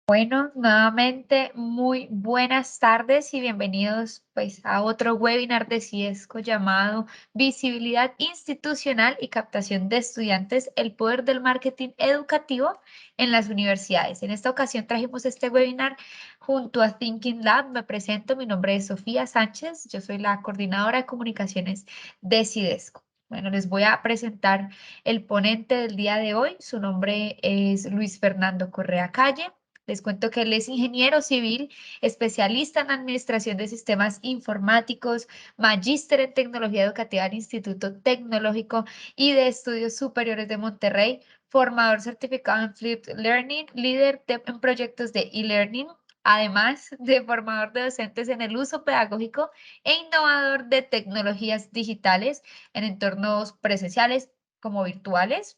Bueno, nuevamente muy buenas tardes y bienvenidos pues a otro webinar de CIESCO llamado Visibilidad Institucional y Captación de Estudiantes, el poder del marketing educativo en las universidades. En esta ocasión trajimos este webinar junto a Thinking Lab. Me presento, mi nombre es Sofía Sánchez, yo soy la coordinadora de comunicaciones de CIDESCO. Bueno, les voy a presentar el ponente del día de hoy. Su nombre es Luis Fernando Correa Calle. Les cuento que él es ingeniero civil, especialista en administración de sistemas informáticos, magíster en tecnología educativa del Instituto Tecnológico y de Estudios Superiores de Monterrey, formador certificado en Flipped Learning, líder en proyectos de e-learning, además de formador de docentes en el uso pedagógico e innovador de tecnologías digitales en entornos presenciales como virtuales.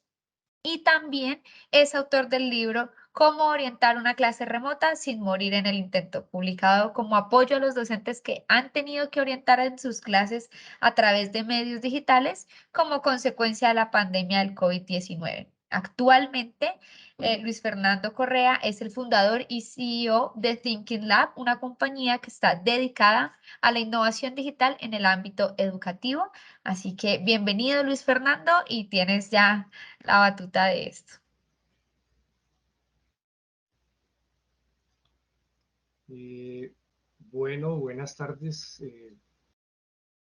Y también es autor del libro Cómo orientar una clase remota sin morir en el intento, publicado como apoyo a los docentes que han tenido que orientar en sus clases a través de medios digitales como consecuencia de la pandemia del COVID-19. Actualmente, Luis Fernando Correa es el fundador y CEO de Thinking Lab, una compañía que está dedicada a la innovación digital en el ámbito educativo. Así que bienvenido, Luis Fernando, y tienes ya la batuta de esto. Eh, bueno, buenas tardes.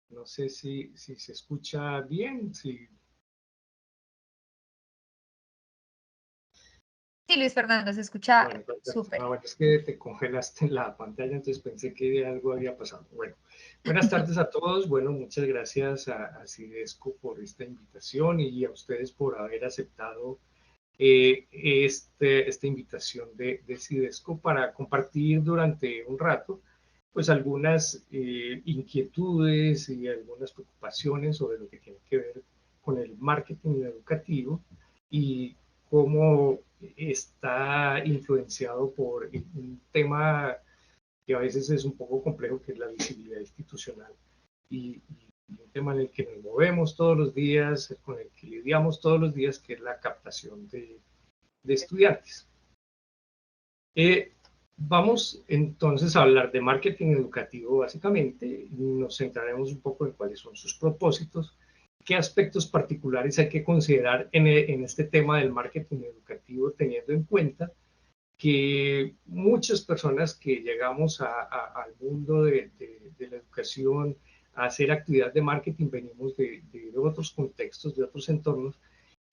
No sé si se escucha bien. Sí, Luis Fernando, se escucha Bueno, perfecto. súper. Bueno, es que te congelaste en la pantalla, entonces pensé que algo había pasado. Bueno, buenas tardes a todos. Bueno, muchas gracias a Cidesco por esta invitación y a ustedes por haber aceptado esta invitación de Cidesco para compartir durante un rato pues algunas inquietudes y algunas preocupaciones sobre lo que tiene que ver con el marketing educativo y cómo está influenciado por un tema que a veces es un poco complejo, que es la visibilidad institucional y un tema en el que nos movemos todos los días, con el que lidiamos todos los días, que es la captación de estudiantes. Vamos entonces a hablar de marketing educativo básicamente, nos centraremos un poco en cuáles son sus propósitos, qué aspectos particulares hay que considerar en este tema del marketing educativo, teniendo en cuenta que muchas personas que llegamos al mundo de la educación, a hacer actividad de marketing, venimos de otros contextos, de otros entornos,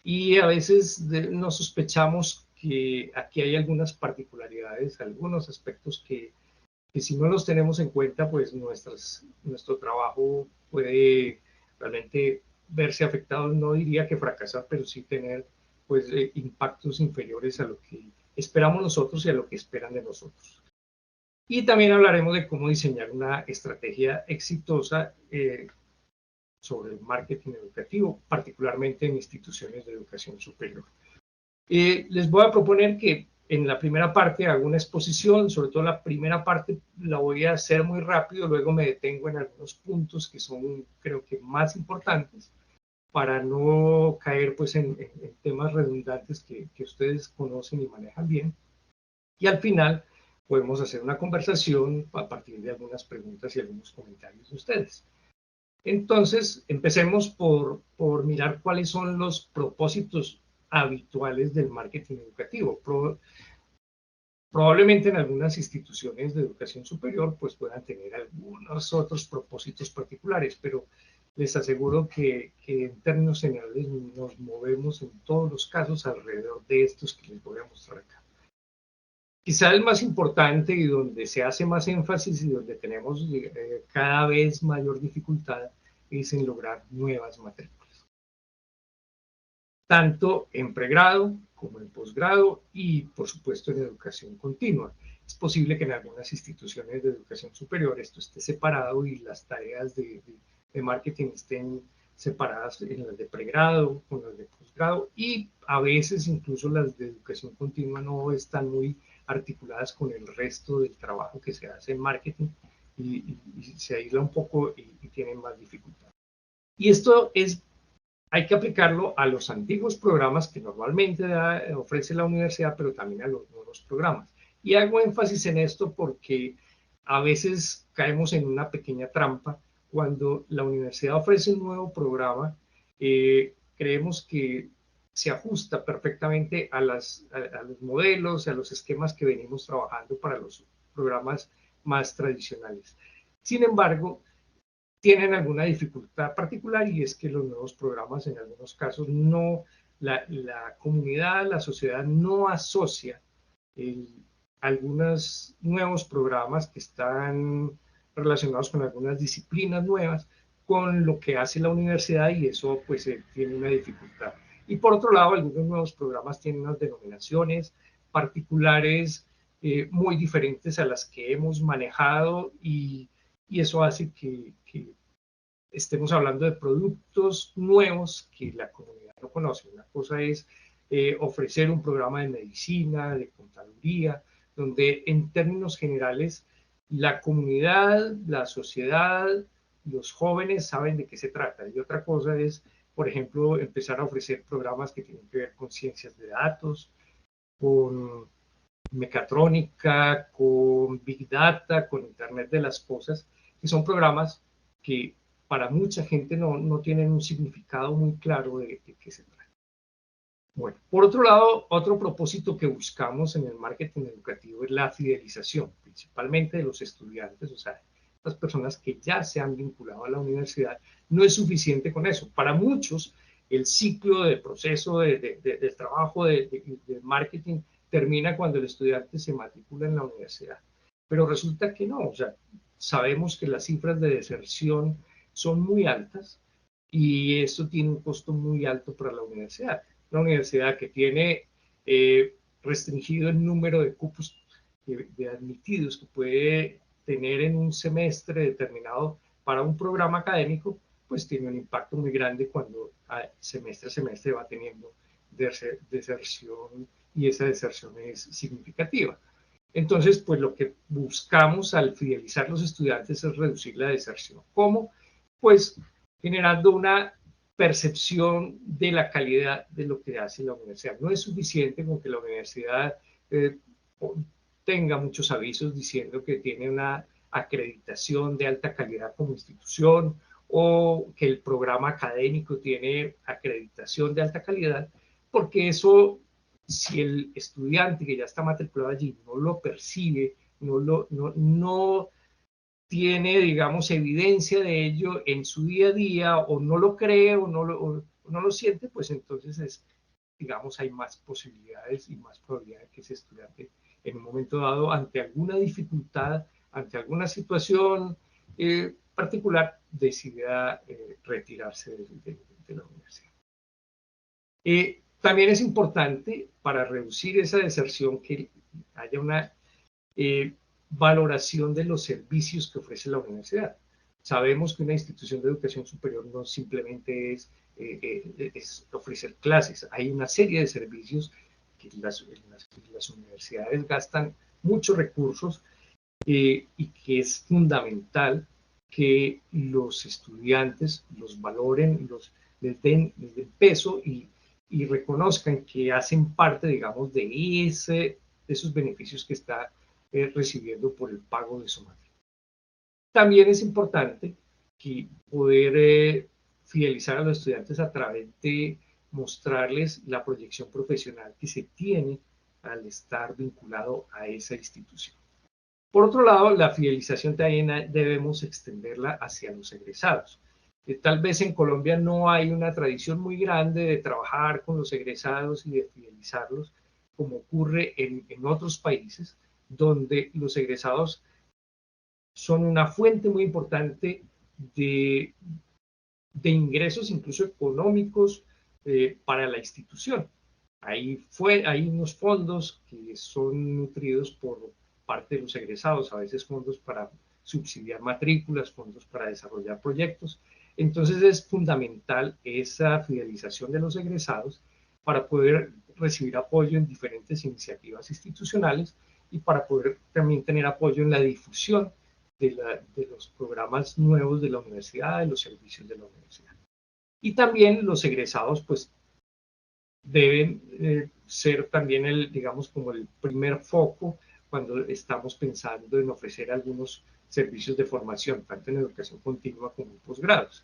y a veces nos sospechamos que aquí hay algunas particularidades, algunos aspectos que si no los tenemos en cuenta, pues nuestro trabajo puede realmente verse afectado. No diría que fracasar, pero sí tener pues impactos inferiores a lo que esperamos nosotros y a lo que esperan de nosotros. Y también hablaremos de cómo diseñar una estrategia exitosa sobre el marketing educativo, particularmente en instituciones de educación superior. Les voy a proponer que en la primera parte hago una exposición, sobre todo la primera parte la voy a hacer muy rápido, luego me detengo en algunos puntos que son, creo que, más importantes para no caer pues en temas redundantes que ustedes conocen y manejan bien. Y al final podemos hacer una conversación a partir de algunas preguntas y algunos comentarios de ustedes. Entonces, empecemos por mirar cuáles son los propósitos habituales del marketing educativo. Probablemente en algunas instituciones de educación superior pues puedan tener algunos otros propósitos particulares, pero les aseguro que en términos generales nos movemos en todos los casos alrededor de estos que les voy a mostrar acá. Quizá el más importante y donde se hace más énfasis y donde tenemos cada vez mayor dificultad es en lograr nuevas matrículas, tanto en pregrado como en posgrado y, por supuesto, en educación continua. Es posible que en algunas instituciones de educación superior esto esté separado y las tareas de marketing estén separadas en las de pregrado con las de posgrado, y a veces incluso las de educación continua no están muy articuladas con el resto del trabajo que se hace en marketing y se aísla un poco y tienen más dificultad. Y esto hay que aplicarlo a los antiguos programas que normalmente ofrece la universidad, pero también a los nuevos programas. Y hago énfasis en esto porque a veces caemos en una pequeña trampa. Cuando la universidad ofrece un nuevo programa, creemos que se ajusta perfectamente a los modelos, a los esquemas que venimos trabajando para los programas más tradicionales. Sin embargo, tienen alguna dificultad particular, y es que los nuevos programas en algunos casos no, la comunidad, la sociedad no asocia algunos nuevos programas que están relacionados con algunas disciplinas nuevas con lo que hace la universidad, y eso pues tiene una dificultad. Y por otro lado, algunos nuevos programas tienen unas denominaciones particulares muy diferentes a las que hemos manejado, y eso hace que estemos hablando de productos nuevos que la comunidad no conoce. Una cosa es ofrecer un programa de medicina, de contaduría, donde en términos generales la comunidad, la sociedad, los jóvenes saben de qué se trata. Y otra cosa es, por ejemplo, empezar a ofrecer programas que tienen que ver con ciencias de datos, con mecatrónica, con Big Data, con Internet de las Cosas, que son programas que para mucha gente no tienen un significado muy claro de qué se trata. Bueno, por otro lado, otro propósito que buscamos en el marketing educativo es la fidelización, principalmente de los estudiantes, o sea, las personas que ya se han vinculado a la universidad. No es suficiente con eso. Para muchos, el ciclo de proceso de trabajo de marketing termina cuando el estudiante se matricula en la universidad. Pero resulta que no, o sea, sabemos que las cifras de deserción son muy altas, y esto tiene un costo muy alto para la universidad. Una universidad que tiene restringido el número de cupos de admitidos que puede tener en un semestre determinado para un programa académico, pues tiene un impacto muy grande cuando semestre a semestre va teniendo deserción, y esa deserción es significativa. Entonces, pues lo que buscamos al fidelizar los estudiantes es reducir la deserción. ¿Cómo? Pues generando una percepción de la calidad de lo que hace la universidad. No es suficiente con que la universidad tenga muchos avisos diciendo que tiene una acreditación de alta calidad como institución, o que el programa académico tiene acreditación de alta calidad, porque eso, si el estudiante que ya está matriculado allí no lo percibe, no tiene, digamos, evidencia de ello en su día a día, o no lo cree, o no lo siente, pues entonces digamos, hay más posibilidades y más probabilidad de que ese estudiante en un momento dado, ante alguna dificultad, ante alguna situación particular, decida retirarse de la universidad. También es importante, para reducir esa deserción, que haya una valoración de los servicios que ofrece la universidad. Sabemos que una institución de educación superior no simplemente es ofrecer clases. Hay una serie de servicios que las universidades gastan muchos recursos, y que es fundamental que los estudiantes los valoren, les den peso, y reconozcan que hacen parte, digamos, de esos beneficios que está recibiendo por el pago de su matrícula. También es importante poder fidelizar a los estudiantes a través de mostrarles la proyección profesional que se tiene al estar vinculado a esa institución. Por otro lado, la fidelización también debemos extenderla hacia los egresados. Tal vez en Colombia no hay una tradición muy grande de trabajar con los egresados y de fidelizarlos, como ocurre en otros países, donde los egresados son una fuente muy importante de ingresos, incluso económicos, para la institución. Hay unos fondos que son nutridos por parte de los egresados, a veces fondos para subsidiar matrículas, fondos para desarrollar proyectos. Entonces es fundamental esa fidelización de los egresados para poder recibir apoyo en diferentes iniciativas institucionales, y para poder también tener apoyo en la difusión de los programas nuevos de la universidad, de los servicios de la universidad. Y también los egresados, pues, deben ser también digamos, como el primer foco cuando estamos pensando en ofrecer algunos servicios de formación, tanto en educación continua como en posgrados.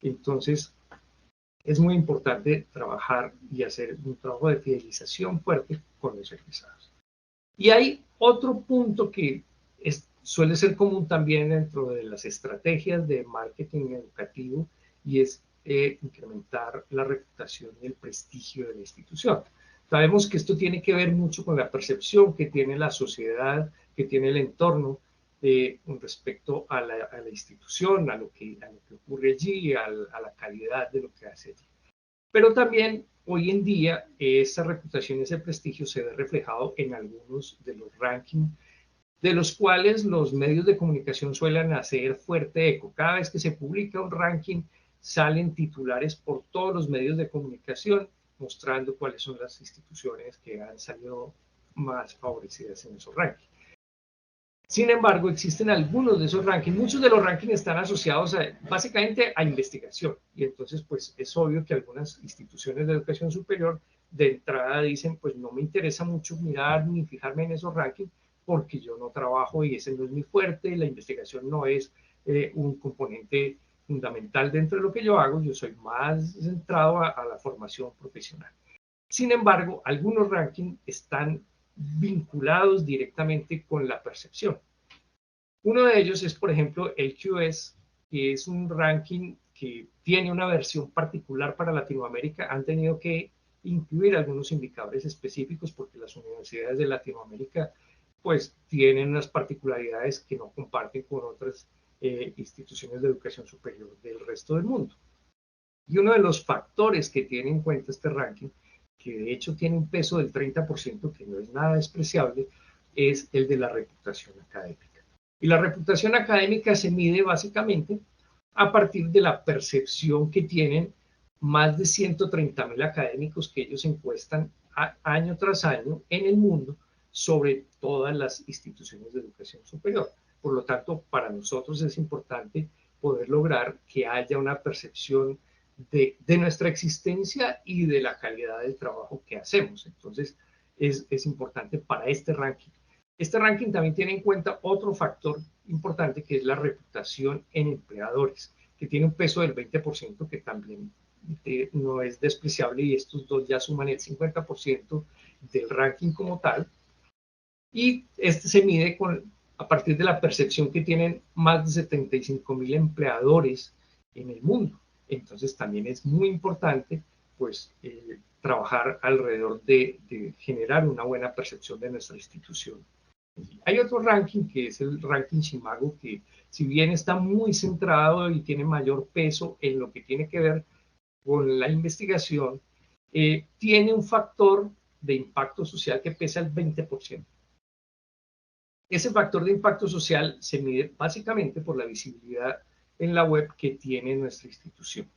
Entonces, es muy importante trabajar y hacer un trabajo de fidelización fuerte con los egresados. Y hay otro punto que suele ser común también dentro de las estrategias de marketing educativo y es incrementar la reputación y el prestigio de la institución. Sabemos que esto tiene que ver mucho con la percepción que tiene la sociedad, que tiene el entorno con respecto a la institución, a lo que ocurre allí, a la calidad de lo que hace allí. Pero también hoy en día esa reputación, ese prestigio se ve reflejado en algunos de los rankings de los cuales los medios de comunicación suelen hacer fuerte eco. Cada vez que se publica un ranking salen titulares por todos los medios de comunicación mostrando cuáles son las instituciones que han salido más favorecidas en esos rankings. Sin embargo, existen algunos de esos rankings, muchos de los rankings están asociados básicamente a investigación y entonces pues es obvio que algunas instituciones de educación superior de entrada dicen pues no me interesa mucho mirar ni fijarme en esos rankings porque yo no trabajo y ese no es mi fuerte, la investigación no es un componente fundamental dentro de lo que yo hago, yo soy más centrado a la formación profesional. Sin embargo, algunos rankings están vinculados directamente con la percepción. Uno de ellos es, por ejemplo, el QS, que es un ranking que tiene una versión particular para Latinoamérica. Han tenido que incluir algunos indicadores específicos porque las universidades de Latinoamérica pues tienen unas particularidades que no comparten con otras instituciones de educación superior del resto del mundo. Y uno de los factores que tiene en cuenta este ranking, que de hecho tiene un peso del 30%, que no es nada despreciable, es el de la reputación académica. Y la reputación académica se mide básicamente a partir de la percepción que tienen más de 130.000 académicos que ellos encuestan año tras año en el mundo sobre todas las instituciones de educación superior. Por lo tanto, para nosotros es importante poder lograr que haya una percepción de nuestra existencia y de la calidad del trabajo que hacemos. Entonces, es importante para este ranking. Este ranking también tiene en cuenta otro factor importante que es la reputación en empleadores, que tiene un peso del 20%, que también no es despreciable y estos dos ya suman el 50% del ranking como tal. Y este se mide a partir de la percepción que tienen más de 75.000 empleadores en el mundo. Entonces también es muy importante pues trabajar alrededor de generar una buena percepción de nuestra institución. Hay otro ranking que es el ranking Shimago, que si bien está muy centrado y tiene mayor peso en lo que tiene que ver con la investigación, tiene un factor de impacto social que pesa el 20%. Ese factor de impacto social se mide básicamente por la visibilidad en la web que tiene nuestra institución.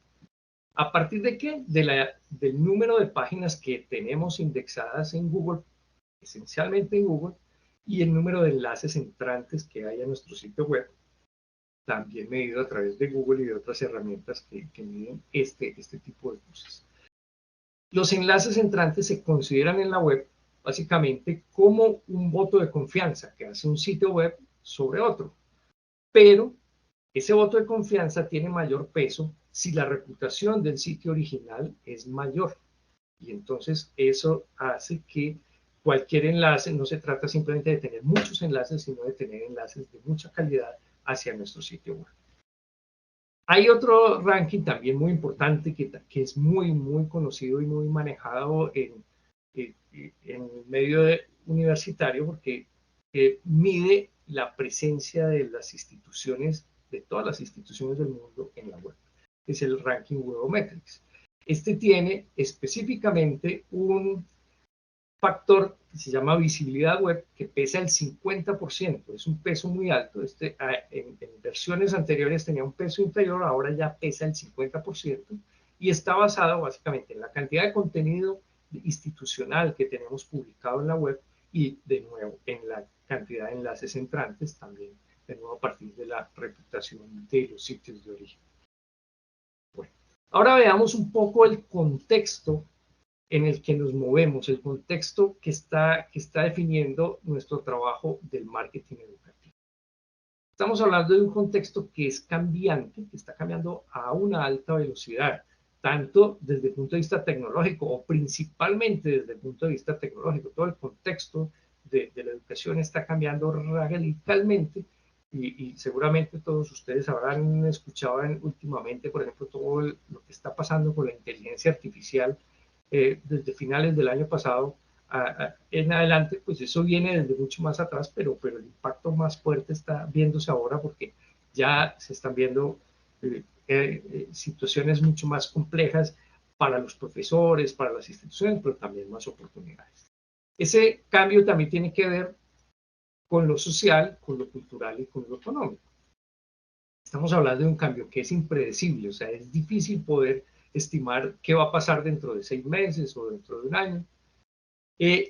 ¿A partir de qué? Del número de páginas que tenemos indexadas en Google, esencialmente en Google, y el número de enlaces entrantes que hay a nuestro sitio web, también medido a través de Google y de otras herramientas que miden este tipo de cosas. Los enlaces entrantes se consideran en la web básicamente como un voto de confianza que hace un sitio web sobre otro, pero ese voto de confianza tiene mayor peso si la reputación del sitio original es mayor. Y entonces eso hace que cualquier enlace, no se trata simplemente de tener muchos enlaces, sino de tener enlaces de mucha calidad hacia nuestro sitio web. Hay otro ranking también muy importante que es muy conocido y muy manejado en el medio universitario porque mide la presencia de las instituciones, de todas las instituciones del mundo en la web. Es el ranking Webometrics. Este tiene específicamente un factor que se llama visibilidad web, que pesa el 50%, es un peso muy alto. En versiones anteriores tenía un peso inferior, ahora ya pesa el 50% y está basado básicamente en la cantidad de contenido institucional que tenemos publicado en la web y de nuevo en la cantidad de enlaces entrantes también, de nuevo a partir de la reputación de los sitios de origen. Bueno, ahora veamos un poco el contexto en el que nos movemos, el contexto que está definiendo nuestro trabajo del marketing educativo. Estamos hablando de un contexto que es cambiante, que está cambiando a una alta velocidad, tanto desde el punto de vista tecnológico o principalmente desde el punto de vista tecnológico. Todo el contexto de la educación está cambiando radicalmente y seguramente todos ustedes habrán escuchado últimamente, por ejemplo, todo lo que está pasando con la inteligencia artificial desde finales del año pasado en adelante, pues eso viene desde mucho más atrás, pero el impacto más fuerte está viéndose ahora porque ya se están viendo situaciones mucho más complejas para los profesores, para las instituciones, pero también más oportunidades. Ese cambio también tiene que ver con lo social, con lo cultural y con lo económico. Estamos hablando de un cambio que es impredecible, o sea, es difícil poder estimar qué va a pasar dentro de 6 meses o dentro de un año.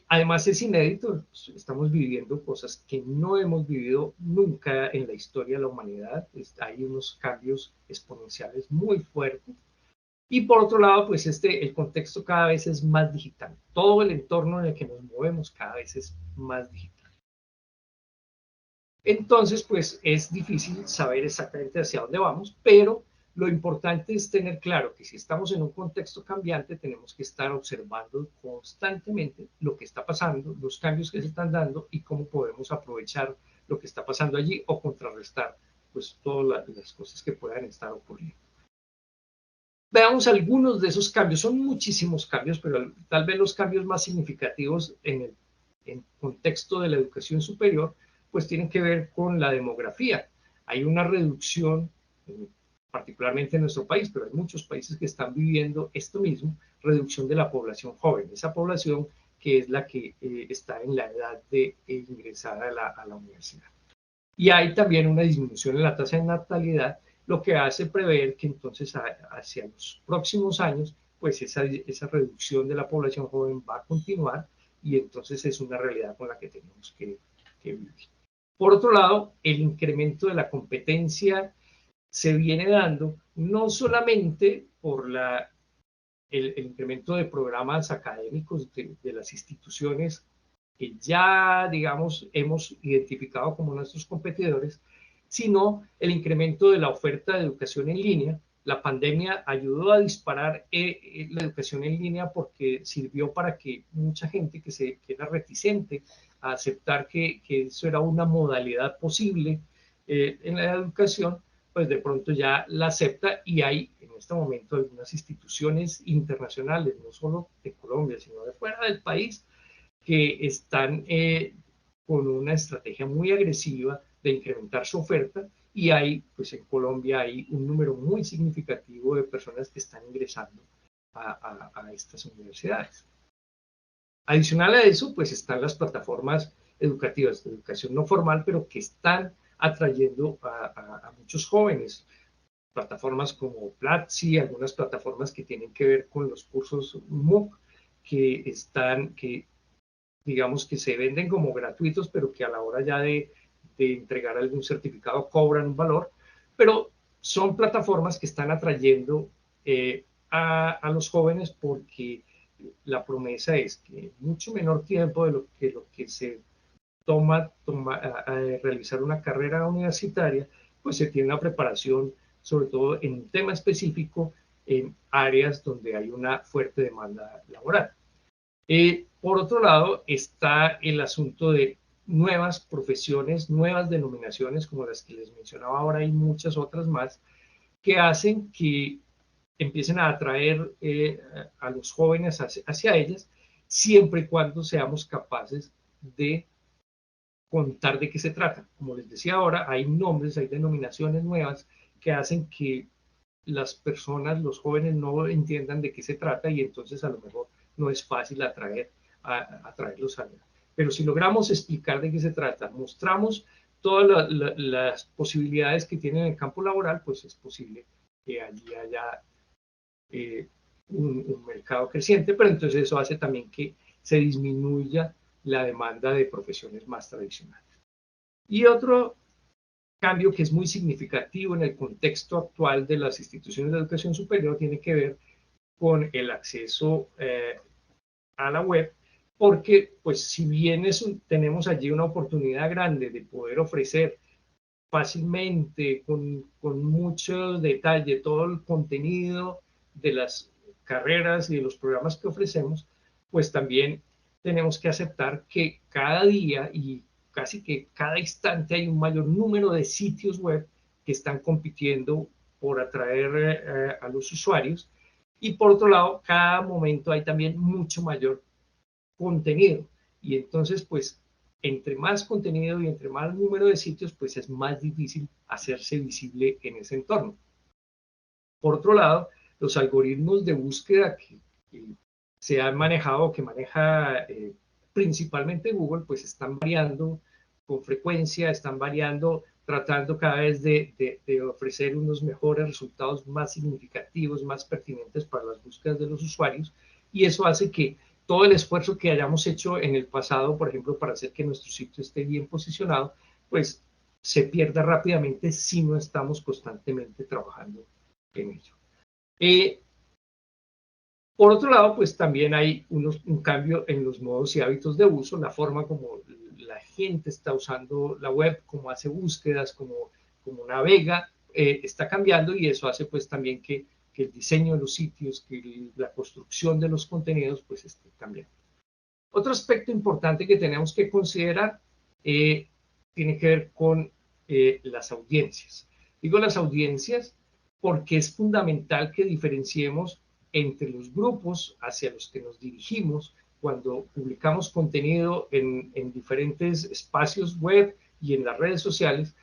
Además es inédito, estamos viviendo cosas que no hemos vivido nunca en la historia de la humanidad, hay unos cambios exponenciales muy fuertes. Y por otro lado, pues el contexto cada vez es más digital, todo el entorno en el que nos movemos cada vez es más digital. Entonces, pues es difícil saber exactamente hacia dónde vamos, pero lo importante es tener claro que si estamos en un contexto cambiante, tenemos que estar observando constantemente lo que está pasando, los cambios que se están dando y cómo podemos aprovechar lo que está pasando allí o contrarrestar pues todas las cosas que puedan estar ocurriendo. Veamos algunos de esos cambios, son muchísimos cambios, pero tal vez los cambios más significativos en el contexto de la educación superior pues tienen que ver con la demografía. Hay una reducción, particularmente en nuestro país, pero hay muchos países que están viviendo esto mismo, reducción de la población joven, esa población que es la que está en la edad de ingresar a la universidad. Y hay también una disminución en la tasa de natalidad, lo que hace prever que entonces hacia los próximos años, pues esa reducción de la población joven va a continuar y entonces es una realidad con la que tenemos que vivir. Por otro lado, el incremento de la competencia se viene dando no solamente por el incremento de programas académicos de las instituciones que ya, digamos, hemos identificado como nuestros competidores, sino el incremento de la oferta de educación en línea. La pandemia ayudó a disparar la educación en línea porque sirvió para que mucha gente que era reticente a aceptar que eso era una modalidad posible en la educación, pues de pronto ya la acepta y hay en este momento algunas instituciones internacionales, no solo de Colombia, sino de fuera del país, que están con una estrategia muy agresiva de incrementar su oferta y hay, pues en Colombia hay un número muy significativo de personas que están ingresando a estas universidades. Adicional a eso, pues están las plataformas educativas de educación no formal, pero que están atrayendo a muchos jóvenes. Plataformas como Platzi, algunas plataformas que tienen que ver con los cursos MOOC, que digamos que se venden como gratuitos, pero que a la hora ya de entregar algún certificado cobran un valor, pero son plataformas que están atrayendo a los jóvenes porque la promesa es que en mucho menor tiempo de lo que se toma a realizar una carrera universitaria, pues se tiene una preparación, sobre todo en un tema específico, en áreas donde hay una fuerte demanda laboral. Por otro lado, está el asunto de nuevas profesiones, nuevas denominaciones, como las que les mencionaba ahora, y muchas otras más, que hacen que empiecen a atraer a los jóvenes hacia ellas, siempre y cuando seamos capaces de contar de qué se trata. Como les decía ahora, hay nombres, hay denominaciones nuevas que hacen que las personas, los jóvenes no entiendan de qué se trata y entonces a lo mejor no es fácil atraerlos a ver. Pero si logramos explicar de qué se trata, mostramos todas las posibilidades que tienen en el campo laboral, pues es posible que allí haya un mercado creciente, pero entonces eso hace también que se disminuya la demanda de profesiones más tradicionales. Y otro cambio que es muy significativo en el contexto actual de las instituciones de educación superior tiene que ver con el acceso a la web, porque pues si bien tenemos allí una oportunidad grande de poder ofrecer fácilmente, con mucho detalle, todo el contenido de las carreras y de los programas que ofrecemos, pues también tenemos que aceptar que cada día y casi que cada instante hay un mayor número de sitios web que están compitiendo por atraer a los usuarios. Y por otro lado, cada momento hay también mucho mayor contenido. Y entonces, pues, entre más contenido y entre más número de sitios, pues es más difícil hacerse visible en ese entorno. Por otro lado, los algoritmos de búsqueda que se han manejado, que maneja principalmente Google, pues están variando con frecuencia, están variando, tratando cada vez de ofrecer unos mejores resultados más significativos, más pertinentes para las búsquedas de los usuarios, y eso hace que todo el esfuerzo que hayamos hecho en el pasado, por ejemplo, para hacer que nuestro sitio esté bien posicionado, pues se pierda rápidamente si no estamos constantemente trabajando en ello. Por otro lado, pues también hay un cambio en los modos y hábitos de uso, la forma como la gente está usando la web, cómo hace búsquedas, cómo navega, está cambiando, y eso hace pues también que el diseño de los sitios, que la construcción de los contenidos pues esté cambiando. Otro aspecto importante que tenemos que considerar tiene que ver con las audiencias. Digo las audiencias porque es fundamental que diferenciemos entre los grupos hacia los que nos dirigimos cuando publicamos contenido en diferentes espacios web y en las redes sociales.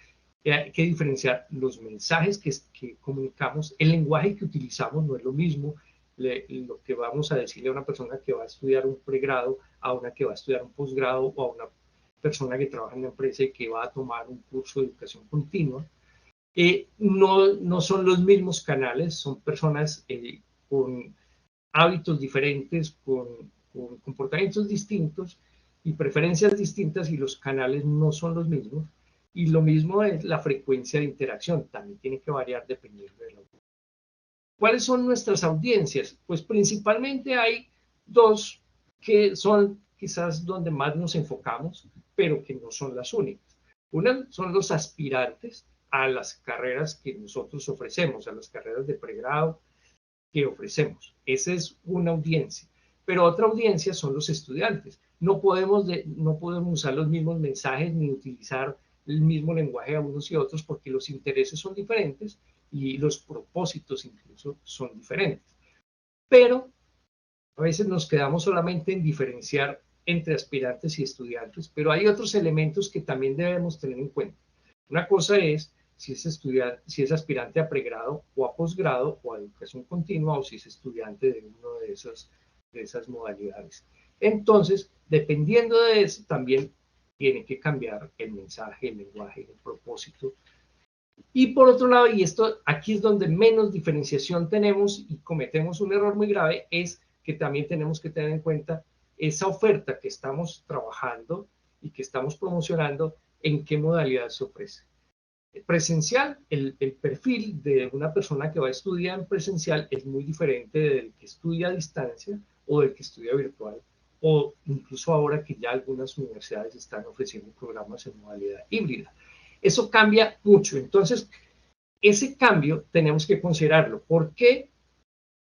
Hay que diferenciar los mensajes que comunicamos, el lenguaje que utilizamos no es lo mismo. Lo que vamos a decirle a una persona que va a estudiar un pregrado, a una que va a estudiar un posgrado, o a una persona que trabaja en una empresa y que va a tomar un curso de educación continua, no son los mismos canales, son personas con hábitos diferentes, con comportamientos distintos y preferencias distintas, y los canales no son los mismos. Y lo mismo es la frecuencia de interacción, también tiene que variar dependiendo de la audiencia. ¿Cuáles son nuestras audiencias? Pues principalmente hay dos que son quizás donde más nos enfocamos, pero que no son las únicas. Una son los aspirantes a las carreras que nosotros ofrecemos, a las carreras de pregrado que ofrecemos. Esa es una audiencia. Pero otra audiencia son los estudiantes. No podemos usar los mismos mensajes ni utilizar el mismo lenguaje a unos y otros, porque los intereses son diferentes y los propósitos incluso son diferentes. Pero a veces nos quedamos solamente en diferenciar entre aspirantes y estudiantes, pero hay otros elementos que también debemos tener en cuenta. Una cosa es si es aspirante a pregrado o a posgrado o a educación continua, o si es estudiante de una de esas modalidades. Entonces, dependiendo de eso, también tiene que cambiar el mensaje, el lenguaje, el propósito. Y por otro lado, y esto aquí es donde menos diferenciación tenemos y cometemos un error muy grave, es que también tenemos que tener en cuenta esa oferta que estamos trabajando y que estamos promocionando, en qué modalidad se ofrece. Presencial, el perfil de una persona que va a estudiar en presencial es muy diferente del que estudia a distancia o del que estudia virtual, o incluso ahora que ya algunas universidades están ofreciendo programas en modalidad híbrida. Eso cambia mucho. Entonces, ese cambio tenemos que considerarlo. ¿Por qué?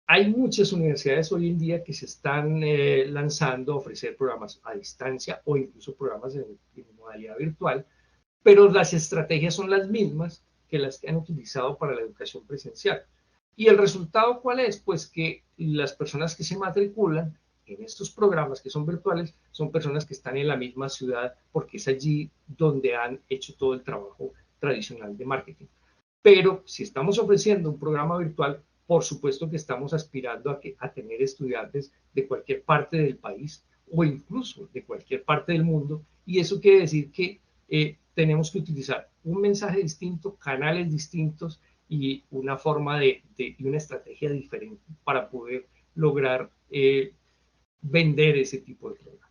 Hay muchas universidades hoy en día que se están lanzando a ofrecer programas a distancia o incluso programas en modalidad virtual, pero las estrategias son las mismas que las que han utilizado para la educación presencial. ¿Y el resultado cuál es? Pues que las personas que se matriculan en estos programas que son virtuales son personas que están en la misma ciudad, porque es allí donde han hecho todo el trabajo tradicional de marketing. Pero si estamos ofreciendo un programa virtual, por supuesto que estamos aspirando a tener estudiantes de cualquier parte del país o incluso de cualquier parte del mundo, y eso quiere decir que tenemos que utilizar un mensaje distinto, canales distintos y una forma y una estrategia diferente para poder lograr vender ese tipo de programa.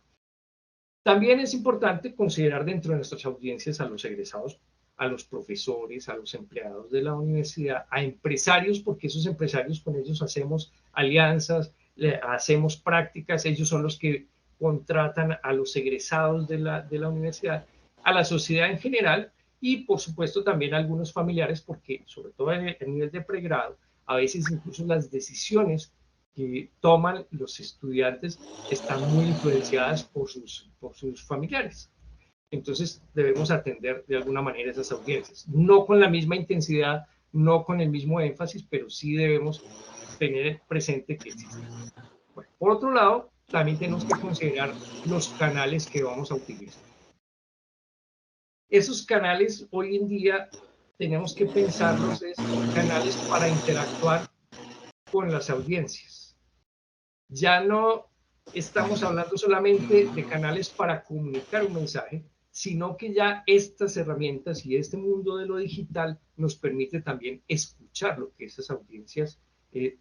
También es importante considerar dentro de nuestras audiencias a los egresados, a los profesores, a los empleados de la universidad, a empresarios, porque esos empresarios, con ellos hacemos alianzas, hacemos prácticas, ellos son los que contratan a los egresados de la universidad, a la sociedad en general y por supuesto también a algunos familiares, porque sobre todo en el nivel de pregrado, a veces incluso las decisiones que toman los estudiantes están muy influenciadas por sus familiares. Entonces debemos atender de alguna manera esas audiencias, no con la misma intensidad, no con el mismo énfasis, pero sí debemos tener presente que existen. Bueno, por otro lado, también tenemos que considerar los canales que vamos a utilizar. Esos canales hoy en día tenemos que pensarlos es canales para interactuar con las audiencias. Ya no estamos hablando solamente de canales para comunicar un mensaje, sino que ya estas herramientas y este mundo de lo digital nos permite también escuchar lo que esas audiencias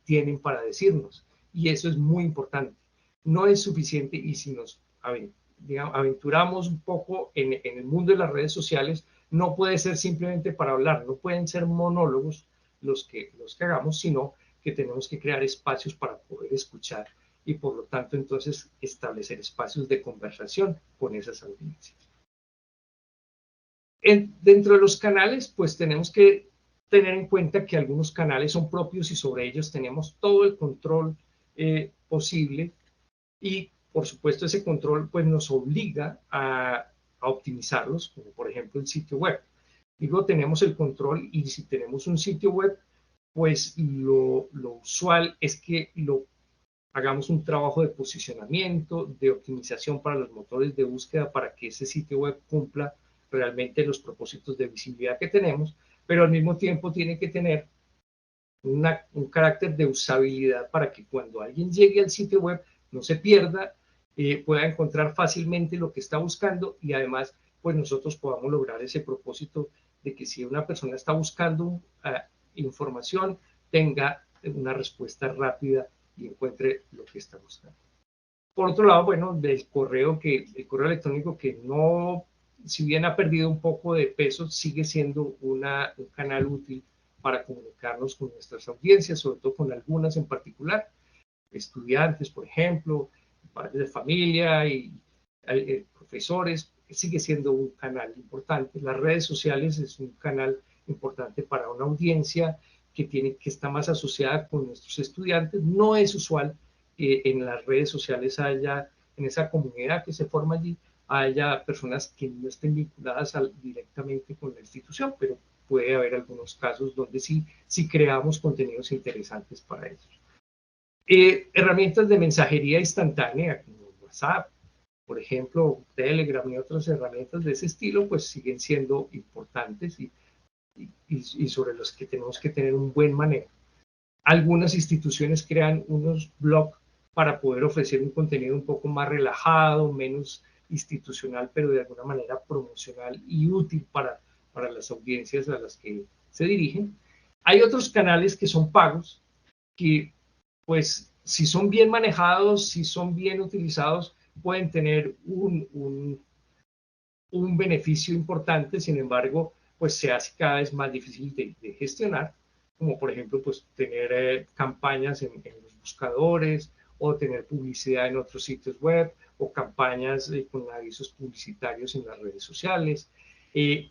tienen para decirnos. Y eso es muy importante. No es suficiente y si nos aventuramos un poco en el mundo de las redes sociales, no puede ser simplemente para hablar, no pueden ser monólogos los que hagamos, sino que tenemos que crear espacios para poder escuchar y por lo tanto entonces establecer espacios de conversación con esas audiencias. Dentro de los canales, pues tenemos que tener en cuenta que algunos canales son propios y sobre ellos tenemos todo el control posible y por supuesto ese control pues nos obliga a optimizarlos, como por ejemplo el sitio web. Digo, tenemos el control y si tenemos un sitio web, pues lo usual es que hagamos un trabajo de posicionamiento, de optimización para los motores de búsqueda para que ese sitio web cumpla realmente los propósitos de visibilidad que tenemos, pero al mismo tiempo tiene que tener un carácter de usabilidad para que cuando alguien llegue al sitio web no se pierda, pueda encontrar fácilmente lo que está buscando y además pues nosotros podamos lograr ese propósito de que si una persona está buscando información, tenga una respuesta rápida y encuentre lo que está buscando. Por otro lado, bueno, el correo electrónico que no, si bien ha perdido un poco de peso, sigue siendo un canal útil para comunicarnos con nuestras audiencias, sobre todo con algunas en particular, estudiantes, por ejemplo, padres de familia y profesores, sigue siendo un canal importante. Las redes sociales es un canal importante para una audiencia que está más asociada con nuestros estudiantes. No es usual que en las redes sociales haya, en esa comunidad que se forma allí, haya personas que no estén vinculadas directamente con la institución, pero puede haber algunos casos donde sí creamos contenidos interesantes para ellos. Herramientas de mensajería instantánea como WhatsApp, por ejemplo, Telegram y otras herramientas de ese estilo, pues siguen siendo importantes y sobre los que tenemos que tener un buen manejo. Algunas instituciones crean unos blogs para poder ofrecer un contenido un poco más relajado, menos institucional, pero de alguna manera promocional y útil para las audiencias a las que se dirigen. Hay otros canales que son pagos, que pues si son bien manejados, si son bien utilizados, pueden tener un beneficio importante, sin embargo, pues se hace cada vez más difícil de gestionar, como por ejemplo, pues tener campañas en los buscadores o tener publicidad en otros sitios web o campañas con avisos publicitarios en las redes sociales,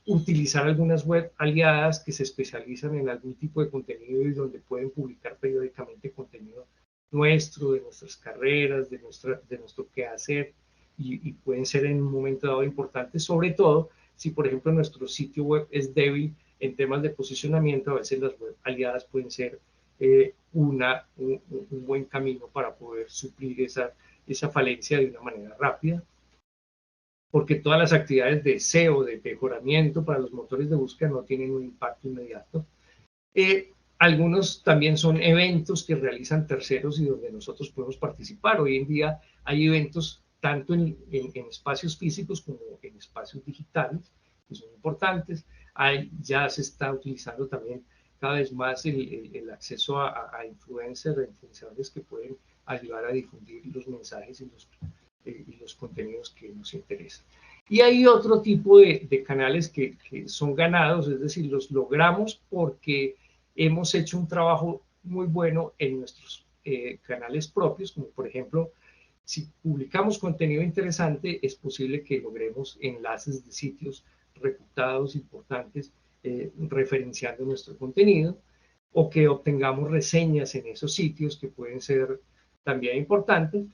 utilizar algunas web aliadas que se especializan en algún tipo de contenido y donde pueden publicar periódicamente contenido nuestro, de nuestras carreras, de nuestro quehacer, y pueden ser en un momento dado importantes, sobre todo si, por ejemplo, nuestro sitio web es débil en temas de posicionamiento, a veces las web aliadas pueden ser un buen camino para poder suplir esa falencia de una manera rápida, porque todas las actividades de SEO, de mejoramiento para los motores de búsqueda no tienen un impacto inmediato. Algunos también son eventos que realizan terceros y donde nosotros podemos participar. Hoy en día hay eventos tanto en espacios físicos como en espacios digitales, que son importantes. Ya se está utilizando también cada vez más el acceso a influenciadores que pueden ayudar a difundir los mensajes y los contenidos que nos interesan. Y hay otro tipo de canales que son ganados, es decir, los logramos porque hemos hecho un trabajo muy bueno en nuestros canales propios, como por ejemplo, si publicamos contenido interesante, es posible que logremos enlaces de sitios reputados, importantes, referenciando nuestro contenido, o que obtengamos reseñas en esos sitios que pueden ser también importantes.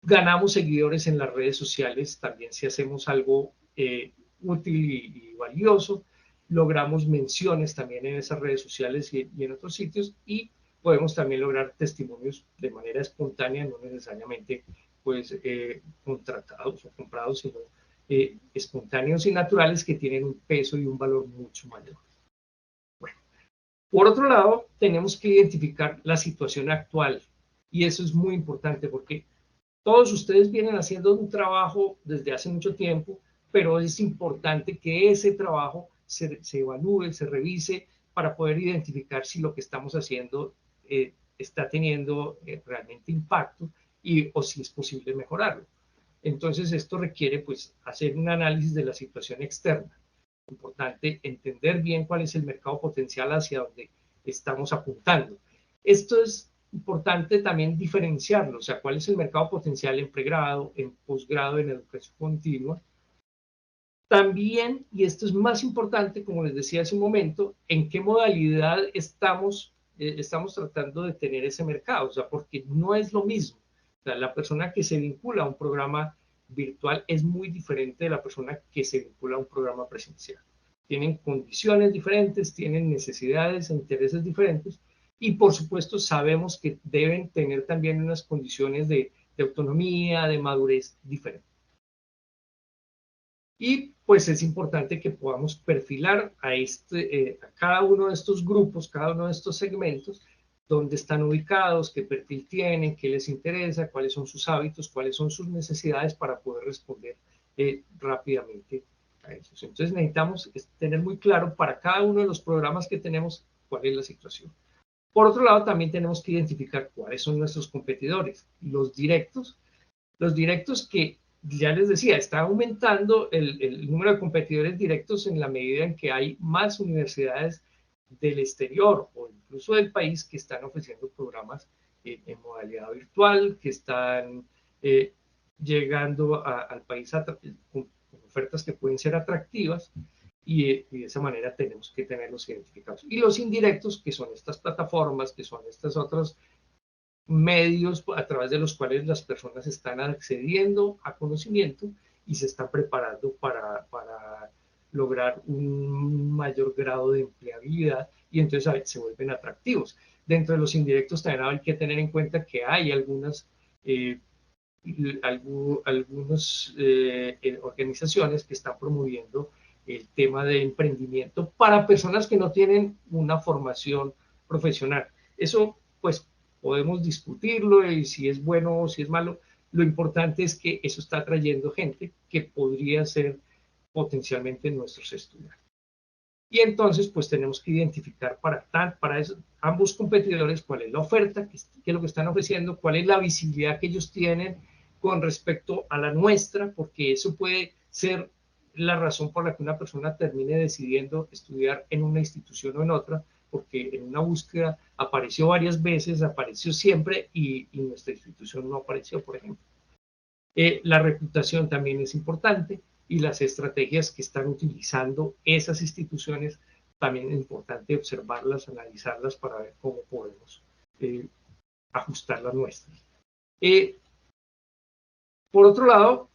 Ganamos seguidores en las redes sociales, también si hacemos algo útil y valioso, logramos menciones también en esas redes sociales y en otros sitios, y podemos también lograr testimonios de manera espontánea, no necesariamente pues contratados o comprados, sino espontáneos y naturales que tienen un peso y un valor mucho mayor. Bueno, por otro lado, tenemos que identificar la situación actual, y eso es muy importante porque todos ustedes vienen haciendo un trabajo desde hace mucho tiempo, pero es importante que ese trabajo se evalúe, se revise para poder identificar si lo que estamos haciendo está teniendo realmente impacto o si es posible mejorarlo. Entonces esto requiere pues hacer un análisis de la situación externa. Importante entender bien cuál es el mercado potencial hacia donde estamos apuntando. Esto es importante también diferenciarlo, o sea, cuál es el mercado potencial en pregrado, en posgrado, en educación continua. También, y esto es más importante, como les decía hace un momento, en qué modalidad estamos tratando de tener ese mercado, o sea, porque no es lo mismo. O sea, la persona que se vincula a un programa virtual es muy diferente de la persona que se vincula a un programa presencial. Tienen condiciones diferentes, tienen necesidades e intereses diferentes, y por supuesto sabemos que deben tener también unas condiciones de autonomía, de madurez diferentes. Y pues es importante que podamos perfilar a cada uno de estos grupos, cada uno de estos segmentos, dónde están ubicados, qué perfil tienen, qué les interesa, cuáles son sus hábitos, cuáles son sus necesidades para poder responder rápidamente a eso. Entonces necesitamos tener muy claro para cada uno de los programas que tenemos cuál es la situación. Por otro lado, también tenemos que identificar cuáles son nuestros competidores, los directos que ya les decía, está aumentando el número de competidores directos en la medida en que hay más universidades del exterior o incluso del país que están ofreciendo programas en modalidad virtual, que están llegando al país con ofertas que pueden ser atractivas, y de esa manera tenemos que tenerlos identificados. Y los indirectos, que son estas plataformas, que son estas otras medios a través de los cuales las personas están accediendo a conocimiento y se están preparando para lograr un mayor grado de empleabilidad, y entonces se vuelven atractivos. Dentro de los indirectos también hay que tener en cuenta que hay algunas organizaciones que están promoviendo el tema de emprendimiento para personas que no tienen una formación profesional. Eso pues podemos discutirlo y si es bueno o si es malo. Lo importante es que eso está atrayendo gente que podría ser potencialmente nuestros estudiantes. Y entonces, pues tenemos que identificar para eso, ambos competidores cuál es la oferta, qué es lo que están ofreciendo, cuál es la visibilidad que ellos tienen con respecto a la nuestra, porque eso puede ser la razón por la que una persona termine decidiendo estudiar en una institución o en otra, porque en una búsqueda apareció varias veces, apareció siempre y nuestra institución no apareció, por ejemplo. La reputación también es importante, y las estrategias que están utilizando esas instituciones también es importante observarlas, analizarlas para ver cómo podemos ajustar las nuestras. Por otro lado,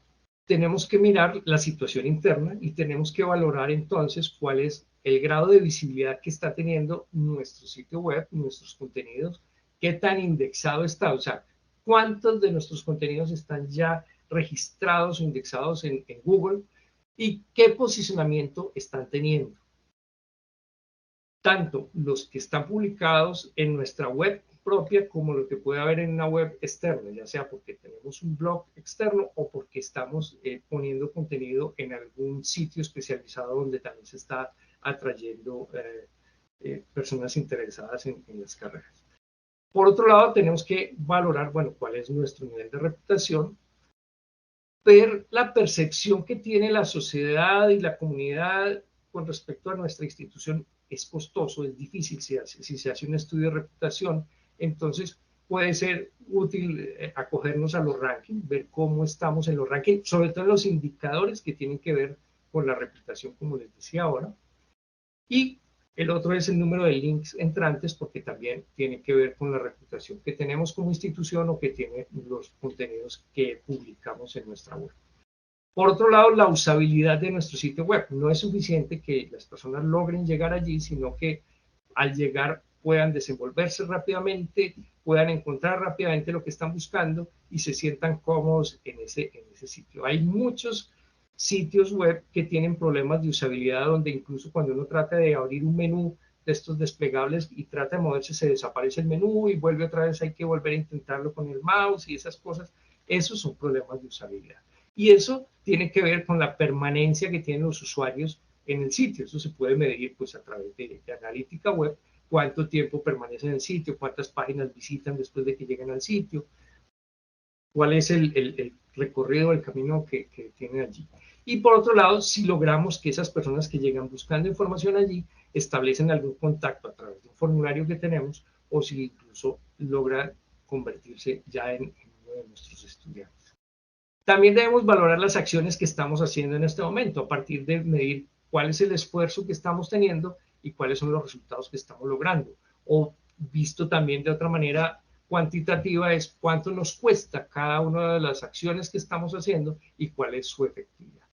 tenemos que mirar la situación interna y tenemos que valorar entonces cuál es el grado de visibilidad que está teniendo nuestro sitio web, nuestros contenidos, qué tan indexado está, o sea, cuántos de nuestros contenidos están ya registrados o indexados en Google y qué posicionamiento están teniendo. Tanto los que están publicados en nuestra web propia como lo que puede haber en una web externa, ya sea porque tenemos un blog externo o porque estamos poniendo contenido en algún sitio especializado donde también se está atrayendo personas interesadas en las carreras. Por otro lado, tenemos que valorar, bueno, cuál es nuestro nivel de reputación, ver la percepción que tiene la sociedad y la comunidad con respecto a nuestra institución. Es costoso, es difícil si se hace un estudio de reputación. Entonces, puede ser útil acogernos a los rankings, ver cómo estamos en los rankings, sobre todo en los indicadores que tienen que ver con la reputación, como les decía ahora. Y el otro es el número de links entrantes, porque también tiene que ver con la reputación que tenemos como institución o que tienen los contenidos que publicamos en nuestra web. Por otro lado, la usabilidad de nuestro sitio web. No es suficiente que las personas logren llegar allí, sino que al llegar puedan desenvolverse rápidamente, puedan encontrar rápidamente lo que están buscando y se sientan cómodos en ese sitio. Hay muchos sitios web que tienen problemas de usabilidad, donde incluso cuando uno trata de abrir un menú de estos desplegables y trata de moverse, se desaparece el menú y vuelve otra vez, hay que volver a intentarlo con el mouse y esas cosas. Esos son problemas de usabilidad. Y eso tiene que ver con la permanencia que tienen los usuarios en el sitio. Eso se puede medir pues a través de analítica web, cuánto tiempo permanecen en el sitio, cuántas páginas visitan después de que llegan al sitio, cuál es el recorrido, el camino que tienen allí. Y por otro lado, si logramos que esas personas que llegan buscando información allí establecen algún contacto a través de un formulario que tenemos, o si incluso logran convertirse ya en uno de nuestros estudiantes. También debemos valorar las acciones que estamos haciendo en este momento, a partir de medir cuál es el esfuerzo que estamos teniendo y cuáles son los resultados que estamos logrando. O visto también de otra manera cuantitativa, es cuánto nos cuesta cada una de las acciones que estamos haciendo y cuál es su efectividad.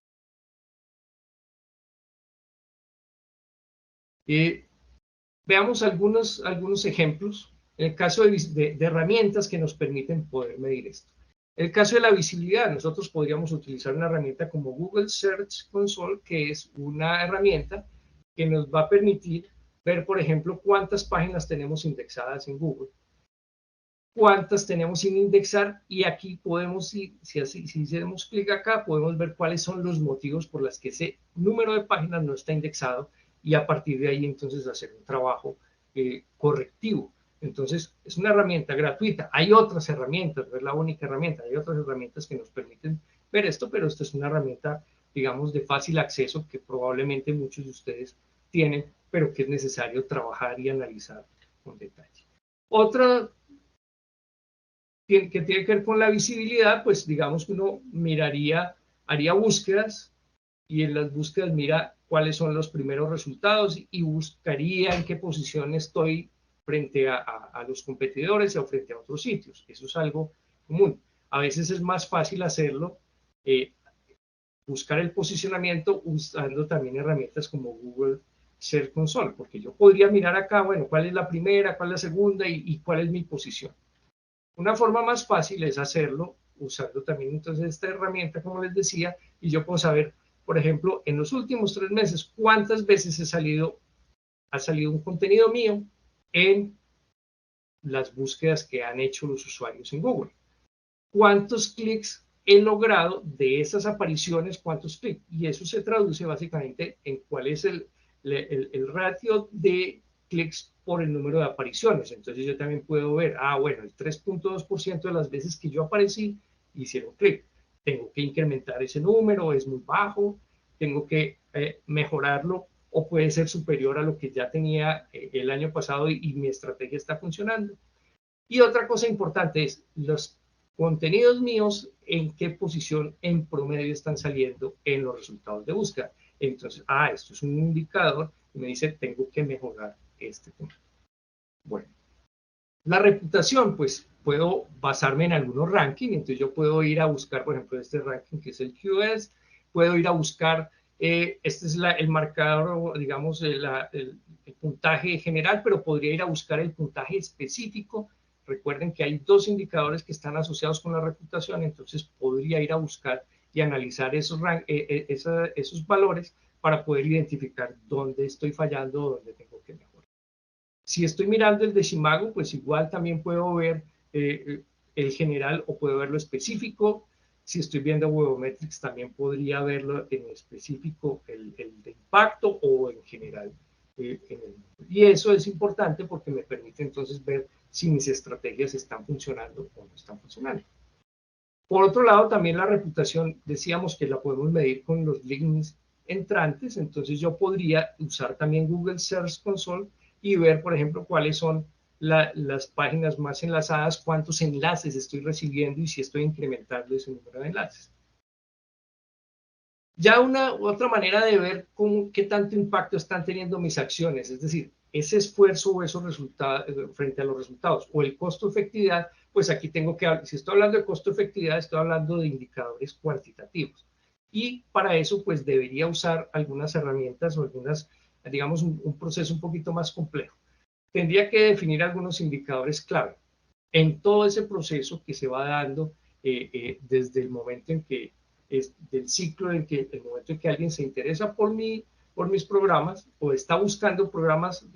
Veamos algunos ejemplos, en el caso de herramientas que nos permiten poder medir esto. En el caso de la visibilidad, nosotros podríamos utilizar una herramienta como Google Search Console, que es una herramienta que nos va a permitir ver, por ejemplo, cuántas páginas tenemos indexadas en Google, cuántas tenemos sin indexar, y aquí podemos, si hacemos clic acá, podemos ver cuáles son los motivos por los que ese número de páginas no está indexado, y a partir de ahí entonces hacer un trabajo correctivo. Entonces es una herramienta gratuita. Hay otras herramientas, no es la única herramienta, hay otras herramientas que nos permiten ver esto, pero esta es una herramienta, digamos, de fácil acceso que probablemente muchos de ustedes tienen, pero que es necesario trabajar y analizar con detalle. Otra que tiene que ver con la visibilidad, pues digamos que uno haría búsquedas, y en las búsquedas mira cuáles son los primeros resultados y buscaría en qué posición estoy frente a los competidores o frente a otros sitios. Eso es algo común. A veces es más fácil hacerlo, buscar el posicionamiento usando también herramientas como Google Search Console, porque yo podría mirar acá, bueno, cuál es la primera, cuál es la segunda y cuál es mi posición. Una forma más fácil es hacerlo usando también entonces esta herramienta, como les decía, y yo puedo saber, por ejemplo, en los últimos 3 meses, cuántas veces ha salido un contenido mío en las búsquedas que han hecho los usuarios en Google. ¿Cuántos clics he logrado de esas apariciones? ¿Cuántos clics? Y eso se traduce básicamente en cuál es el ratio de clics por el número de apariciones. Entonces yo también puedo ver, bueno, el 3.2% de las veces que yo aparecí hicieron clic. Tengo que incrementar ese número, es muy bajo, tengo que mejorarlo, o puede ser superior a lo que ya tenía el año pasado y mi estrategia está funcionando. Y otra cosa importante es los contenidos míos, en qué posición en promedio están saliendo en los resultados de búsqueda. Entonces, esto es un indicador que me dice, tengo que mejorar este tema. Bueno, la reputación, pues puedo basarme en algunos rankings. Entonces yo puedo ir a buscar, por ejemplo, este ranking que es el QS, puedo ir a buscar, este es el marcador, digamos, el puntaje general, pero podría ir a buscar el puntaje específico. Recuerden que hay 2 indicadores que están asociados con la reputación, entonces podría ir a buscar y analizar esos valores para poder identificar dónde estoy fallando o dónde tengo que mejorar. Si estoy mirando el decimago, pues igual también puedo ver el general o puedo ver lo específico. Si estoy viendo Webometrics, también podría verlo en específico el de impacto o en general. Y eso es importante porque me permite entonces ver si mis estrategias están funcionando o no están funcionando. Por otro lado, también la reputación, decíamos que la podemos medir con los links entrantes, entonces yo podría usar también Google Search Console y ver, por ejemplo, cuáles son las páginas más enlazadas, cuántos enlaces estoy recibiendo y si estoy incrementando ese número de enlaces. Ya una otra manera de ver qué tanto impacto están teniendo mis acciones, es decir, ese esfuerzo o esos resultados frente a los resultados o el costo-efectividad, pues aquí tengo que, si estoy hablando de costo-efectividad, estoy hablando de indicadores cuantitativos. Y para eso, pues debería usar algunas herramientas o algunas, digamos, un proceso un poquito más complejo. Tendría que definir algunos indicadores clave en todo ese proceso que se va dando desde el momento en que del ciclo en que el momento en que alguien se interesa por mis programas o está buscando programas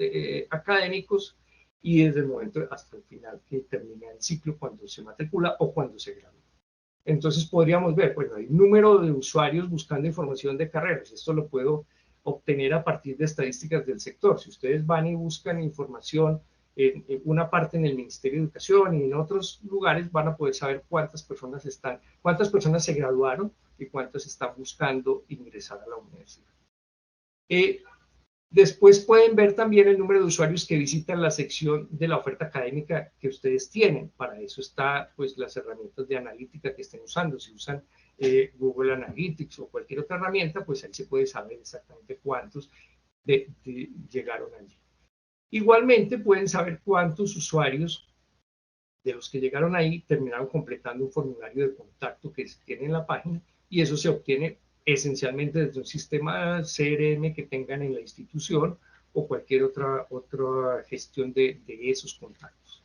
académicos y desde el momento hasta el final que termina el ciclo cuando se matricula o cuando se gradúa. Entonces podríamos ver, bueno, hay número de usuarios buscando información de carreras. Esto lo puedo obtener a partir de estadísticas del sector. Si ustedes van y buscan información en una parte en el Ministerio de Educación y en otros lugares, van a poder saber cuántas personas se graduaron y cuántas están buscando ingresar a la universidad. Después pueden ver también el número de usuarios que visitan la sección de la oferta académica que ustedes tienen. Para eso está pues las herramientas de analítica que estén usando. Si usan Google Analytics o cualquier otra herramienta, pues ahí se puede saber exactamente cuántos llegaron allí. Igualmente pueden saber cuántos usuarios de los que llegaron ahí terminaron completando un formulario de contacto que se tiene en la página y eso se obtiene esencialmente desde un sistema CRM que tengan en la institución o cualquier otra gestión de esos contactos.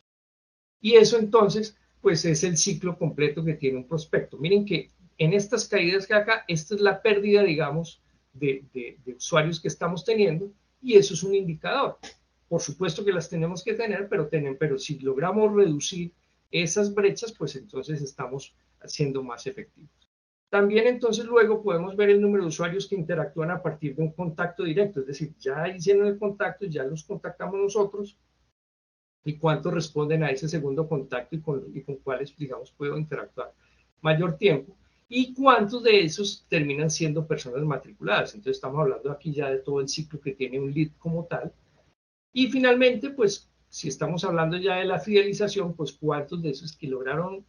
Y eso entonces, pues es el ciclo completo que tiene un prospecto. Miren que en estas caídas que acá, esta es la pérdida, digamos, de usuarios que estamos teniendo y eso es un indicador. Por supuesto que las tenemos que tener, pero si logramos reducir esas brechas, pues entonces estamos siendo más efectivos. También entonces luego podemos ver el número de usuarios que interactúan a partir de un contacto directo, es decir, ya hicieron el contacto, ya los contactamos nosotros, y cuántos responden a ese segundo contacto y con cuáles, digamos, puedo interactuar mayor tiempo, y cuántos de esos terminan siendo personas matriculadas. Entonces estamos hablando aquí ya de todo el ciclo que tiene un lead como tal. Y finalmente, pues, si estamos hablando ya de la fidelización, pues cuántos de esos que lograron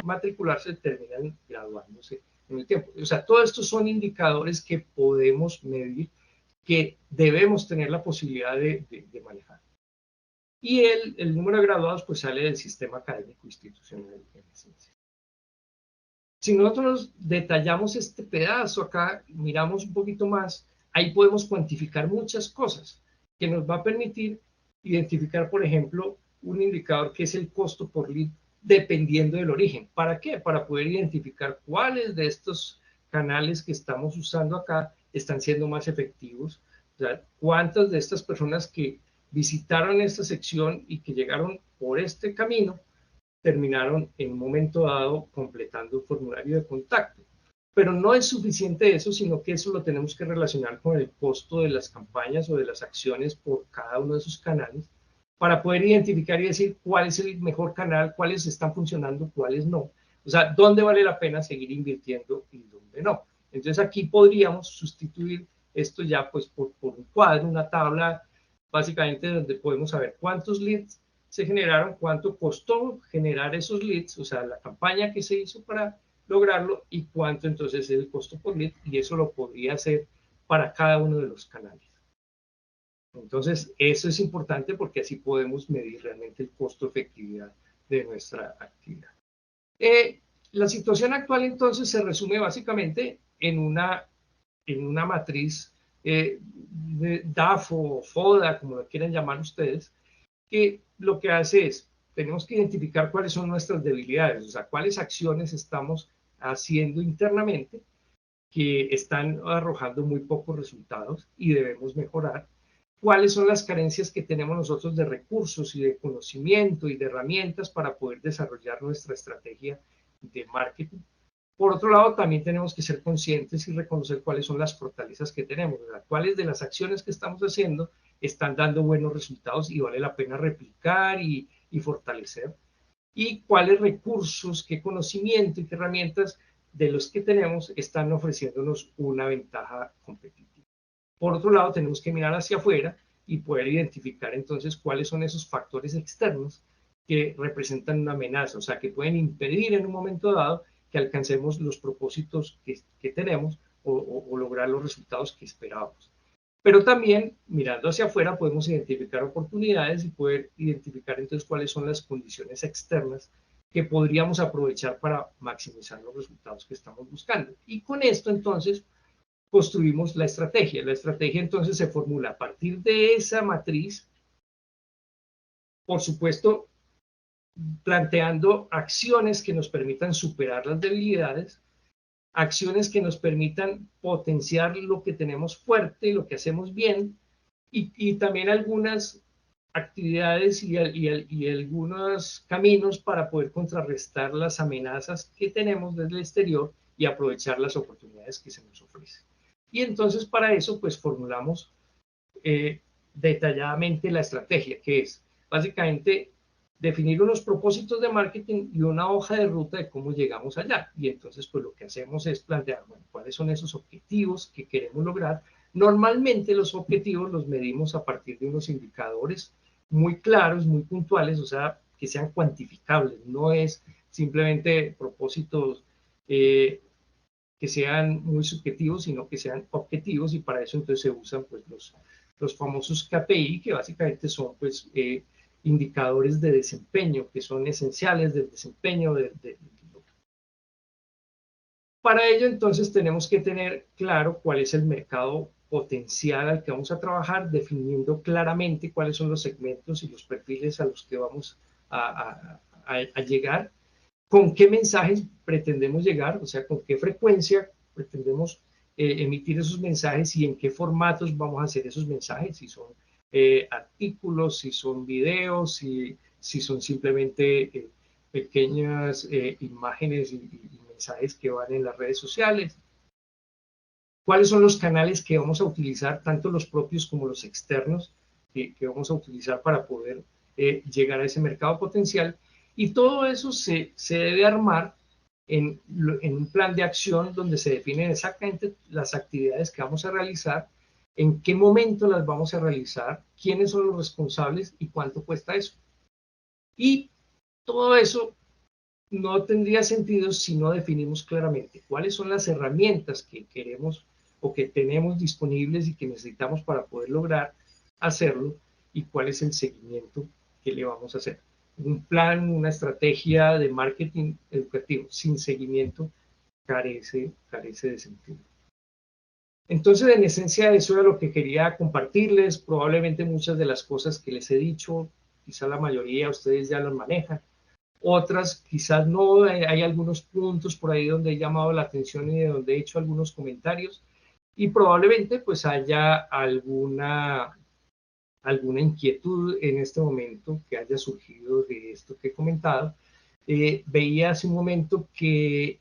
matricularse terminan graduándose en el tiempo. O sea, todos estos son indicadores que podemos medir, que debemos tener la posibilidad de manejar. Y el número de graduados pues sale del sistema académico institucional en esencia. Si nosotros detallamos este pedazo acá, miramos un poquito más, ahí podemos cuantificar muchas cosas que nos va a permitir identificar, por ejemplo, un indicador que es el costo por lead dependiendo del origen. ¿Para qué? Para poder identificar cuáles de estos canales que estamos usando acá están siendo más efectivos. O sea, cuántas de estas personas que visitaron esta sección y que llegaron por este camino terminaron en un momento dado completando un formulario de contacto. Pero no es suficiente eso, sino que eso lo tenemos que relacionar con el costo de las campañas o de las acciones por cada uno de esos canales para poder identificar y decir cuál es el mejor canal, cuáles están funcionando, cuáles no. O sea, dónde vale la pena seguir invirtiendo y dónde no. Entonces aquí podríamos sustituir esto ya pues por un cuadro, una tabla, básicamente donde podemos saber cuántos leads se generaron, cuánto costó generar esos leads, o sea, la campaña que se hizo para lograrlo y cuánto entonces es el costo por lead, y eso lo podría hacer para cada uno de los canales. Entonces, eso es importante porque así podemos medir realmente el costo-efectividad de nuestra actividad. La situación actual entonces se resume básicamente en una matriz de DAFO o FODA, como lo quieran llamar ustedes, que lo que hace es, tenemos que identificar cuáles son nuestras debilidades, o sea, cuáles acciones estamos haciendo internamente que están arrojando muy pocos resultados y debemos mejorar. Cuáles son las carencias que tenemos nosotros de recursos y de conocimiento y de herramientas para poder desarrollar nuestra estrategia de marketing. Por otro lado, también tenemos que ser conscientes y reconocer cuáles son las fortalezas que tenemos, ¿verdad? Cuáles de las acciones que estamos haciendo están dando buenos resultados y vale la pena replicar y fortalecer. Y cuáles recursos, qué conocimiento y qué herramientas de los que tenemos están ofreciéndonos una ventaja competitiva. Por otro lado, tenemos que mirar hacia afuera y poder identificar entonces cuáles son esos factores externos que representan una amenaza, o sea, que pueden impedir en un momento dado que alcancemos los propósitos que tenemos o lograr los resultados que esperábamos. Pero también, mirando hacia afuera, podemos identificar oportunidades y poder identificar entonces cuáles son las condiciones externas que podríamos aprovechar para maximizar los resultados que estamos buscando. Y con esto entonces construimos la estrategia. La estrategia entonces se formula a partir de esa matriz, por supuesto, planteando acciones que nos permitan superar las debilidades, acciones que nos permitan potenciar lo que tenemos fuerte, lo que hacemos bien, y también algunas actividades y algunos caminos para poder contrarrestar las amenazas que tenemos desde el exterior y aprovechar las oportunidades que se nos ofrecen. Y entonces para eso pues formulamos detalladamente la estrategia, que es básicamente definir unos propósitos de marketing y una hoja de ruta de cómo llegamos allá. Y entonces, pues lo que hacemos es plantear, bueno, cuáles son esos objetivos que queremos lograr. Normalmente los objetivos los medimos a partir de unos indicadores muy claros, muy puntuales, o sea, que sean cuantificables. No es simplemente propósitos que sean muy subjetivos, sino que sean objetivos, y para eso entonces se usan pues los famosos KPI, que básicamente son pues indicadores de desempeño, que son esenciales del desempeño. Para ello entonces tenemos que tener claro cuál es el mercado potencial al que vamos a trabajar, definiendo claramente cuáles son los segmentos y los perfiles a los que vamos a llegar, con qué mensajes pretendemos llegar, o sea, con qué frecuencia pretendemos emitir esos mensajes y en qué formatos vamos a hacer esos mensajes, si son artículos, si son videos, si son simplemente pequeñas imágenes y mensajes que van en las redes sociales. ¿Cuáles son los canales que vamos a utilizar, tanto los propios como los externos, que vamos a utilizar para poder llegar a ese mercado potencial? Y todo eso se debe armar en un plan de acción donde se definen exactamente las actividades que vamos a realizar, en qué momento las vamos a realizar, quiénes son los responsables y cuánto cuesta eso. Y todo eso no tendría sentido si no definimos claramente cuáles son las herramientas que queremos o que tenemos disponibles y que necesitamos para poder lograr hacerlo, y cuál es el seguimiento que le vamos a hacer. Un plan, una estrategia de marketing educativo sin seguimiento carece de sentido. Entonces, en esencia, eso era lo que quería compartirles. Probablemente muchas de las cosas que les he dicho, quizá la mayoría ustedes ya las manejan. Otras quizás no, hay algunos puntos por ahí donde he llamado la atención y donde he hecho algunos comentarios, y probablemente pues haya alguna inquietud en este momento que haya surgido de esto que he comentado. Veía hace un momento que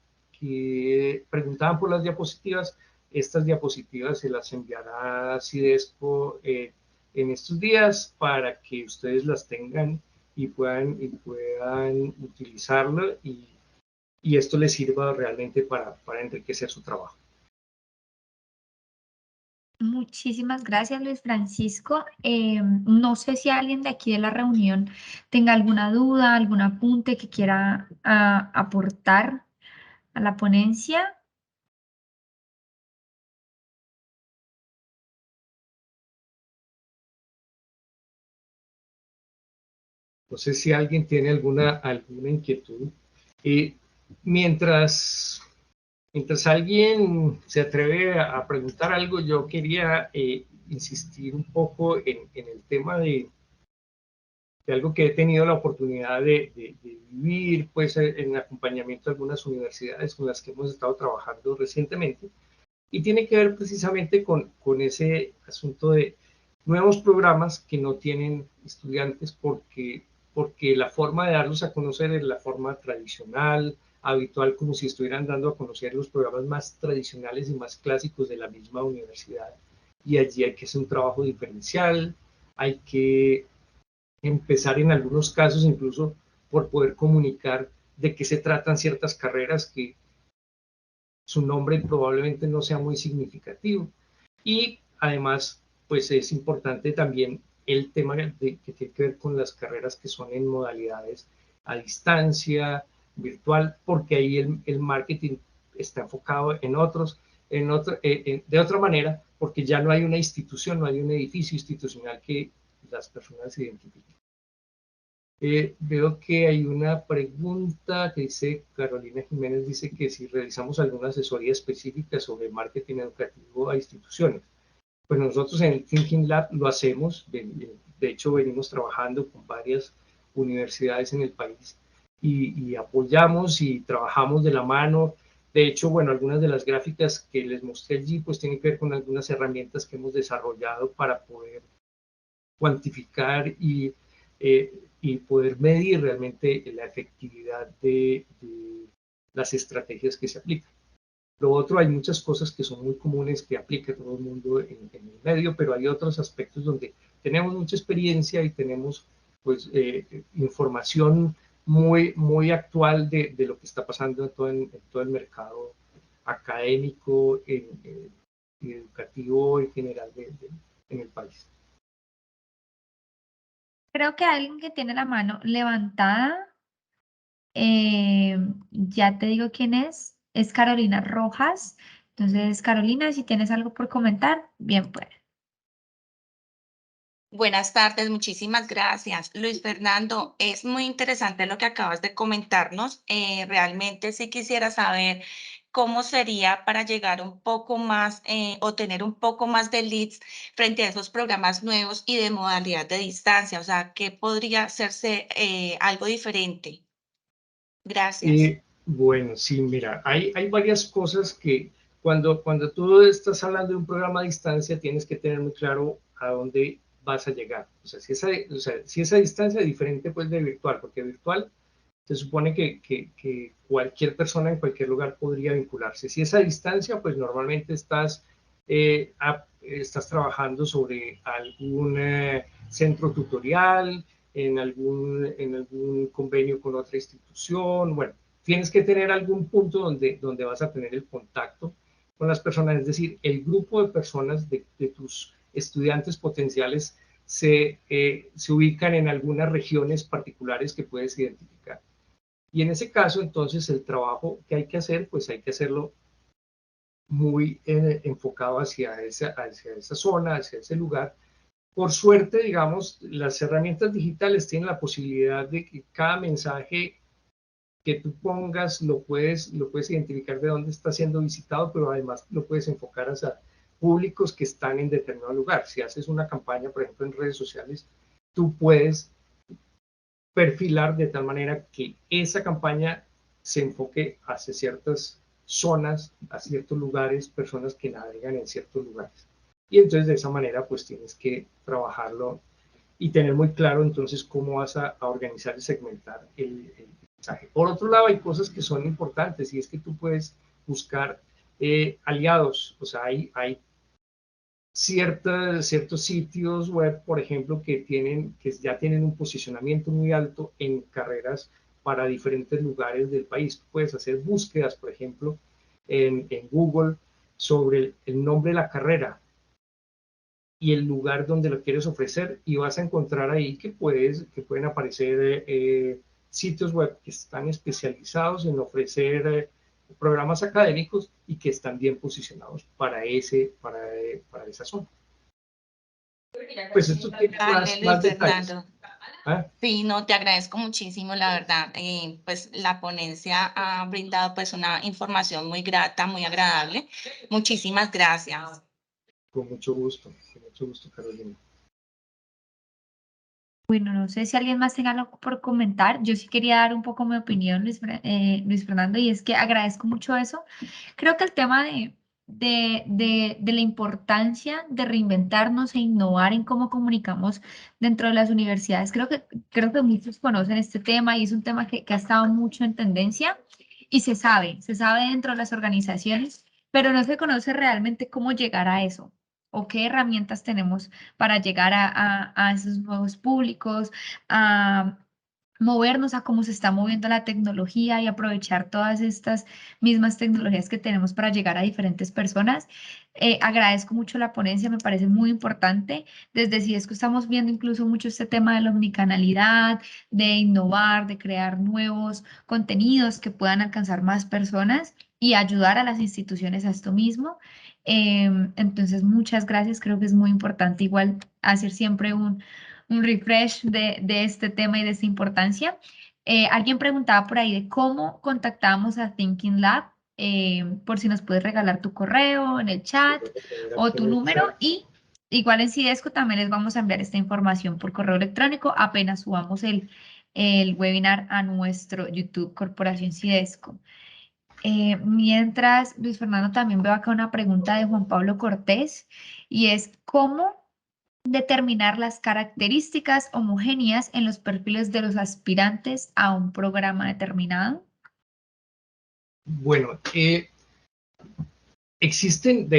preguntaban por las diapositivas. Estas diapositivas se las enviará Cidesco en estos días para que ustedes las tengan y puedan utilizarlo, y esto les sirva realmente para enriquecer su trabajo. Muchísimas gracias, Luis Francisco. No sé si alguien de aquí de la reunión tenga alguna duda, algún apunte que quiera aportar a la ponencia. No sé si alguien tiene alguna inquietud. Mientras alguien se atreve a preguntar algo, yo quería insistir un poco en el tema de algo que he tenido la oportunidad de vivir pues, en acompañamiento de algunas universidades con las que hemos estado trabajando recientemente, y tiene que ver precisamente con ese asunto de nuevos programas que no tienen estudiantes porque la forma de darlos a conocer es la forma tradicional, habitual, como si estuvieran dando a conocer los programas más tradicionales y más clásicos de la misma universidad. Y allí hay que hacer un trabajo diferencial, hay que empezar en algunos casos incluso por poder comunicar de qué se tratan ciertas carreras que su nombre probablemente no sea muy significativo. Y además pues es importante también el tema que tiene que ver con las carreras que son en modalidades a distancia, virtual, porque ahí el marketing está enfocado en otros, de otra manera, porque ya no hay una institución, no hay un edificio institucional que las personas se identifiquen. Veo que hay una pregunta que dice, Carolina Jiménez dice que si realizamos alguna asesoría específica sobre marketing educativo a instituciones. Pues nosotros en el Thinking Lab lo hacemos, de hecho venimos trabajando con varias universidades en el país y apoyamos y trabajamos de la mano. De hecho, bueno, algunas de las gráficas que les mostré allí pues tienen que ver con algunas herramientas que hemos desarrollado para poder cuantificar y poder medir realmente la efectividad de las estrategias que se aplican. Lo otro, hay muchas cosas que son muy comunes que aplica todo el mundo en el medio, pero hay otros aspectos donde tenemos mucha experiencia y tenemos pues información muy actual de lo que está pasando en todo el mercado académico y educativo en general en el país. Creo que alguien que tiene la mano levantada, ya te digo quién es Carolina Rojas. Entonces, Carolina, si tienes algo por comentar, bien puede. Buenas tardes, muchísimas gracias. Luis Fernando, es muy interesante lo que acabas de comentarnos. Realmente sí quisiera saber cómo sería para llegar un poco más o tener un poco más de leads frente a esos programas nuevos y de modalidad de distancia. O sea, ¿qué podría hacerse algo diferente? Gracias. Bueno, sí, mira, hay varias cosas que cuando tú estás hablando de un programa a distancia tienes que tener muy claro a dónde vas a llegar. O sea, si esa distancia es diferente pues de virtual, porque virtual se supone que cualquier persona en cualquier lugar podría vincularse. Si esa distancia, pues normalmente estás trabajando sobre algún centro tutorial, en algún convenio con otra institución. Bueno, tienes que tener algún punto donde vas a tener el contacto con las personas, es decir, el grupo de personas de tus estudiantes potenciales se ubican en algunas regiones particulares que puedes identificar. Y en ese caso, entonces, el trabajo que hay que hacer, pues hay que hacerlo muy enfocado hacia esa zona, hacia ese lugar. Por suerte, digamos, las herramientas digitales tienen la posibilidad de que cada mensaje que tú pongas lo puedes identificar de dónde está siendo visitado, pero además lo puedes enfocar hacia públicos que están en determinado lugar. Si haces una campaña, por ejemplo, en redes sociales, tú puedes perfilar de tal manera que esa campaña se enfoque hacia ciertas zonas, a ciertos lugares, personas que navegan en ciertos lugares. Y entonces de esa manera pues tienes que trabajarlo y tener muy claro entonces cómo vas a organizar y segmentar el mensaje. Por otro lado, hay cosas que son importantes y es que tú puedes buscar aliados, o sea, hay ciertos sitios web, por ejemplo, que ya tienen un posicionamiento muy alto en carreras para diferentes lugares del país. Puedes hacer búsquedas, por ejemplo, en Google sobre el nombre de la carrera y el lugar donde lo quieres ofrecer y vas a encontrar ahí que pueden aparecer sitios web que están especializados en ofrecer programas académicos y que están bien posicionados para esa zona. Pues esto tiene Dale, Luis más detalles. Fernando. ¿Ah? Sí, no, te agradezco muchísimo, la verdad. Pues la ponencia ha brindado pues una información muy grata, muy agradable. Muchísimas gracias. Con mucho gusto, Carolina. Bueno, no sé si alguien más tenga algo por comentar. Yo sí quería dar un poco mi opinión, Luis Fernando, y es que agradezco mucho eso. Creo que el tema de la importancia de reinventarnos e innovar en cómo comunicamos dentro de las universidades, creo que muchos conocen este tema y es un tema que ha estado mucho en tendencia y se sabe dentro de las organizaciones, pero no se conoce realmente cómo llegar a eso o qué herramientas tenemos para llegar a esos nuevos públicos, a, movernos a cómo se está moviendo la tecnología y aprovechar todas estas mismas tecnologías que tenemos para llegar a diferentes personas. Agradezco mucho la ponencia, me parece muy importante. Desde Cidesco estamos viendo incluso mucho este tema de la omnicanalidad, de innovar, de crear nuevos contenidos que puedan alcanzar más personas y ayudar a las instituciones a esto mismo. Entonces, muchas gracias. Creo que es muy importante igual hacer siempre un refresh de este tema y de esta importancia. Alguien preguntaba por ahí de cómo contactamos a Thinking Lab, por si nos puedes regalar tu correo en el Lo chat voy a poner o aquí en tu el número, chat. y igual en Cidesco también les vamos a enviar esta información por correo electrónico apenas subamos el webinar a nuestro YouTube Corporación Cidesco. Mientras, Luis Fernando, también veo acá una pregunta de Juan Pablo Cortés y es, ¿cómo determinar las características homogéneas en los perfiles de los aspirantes a un programa determinado? Bueno, de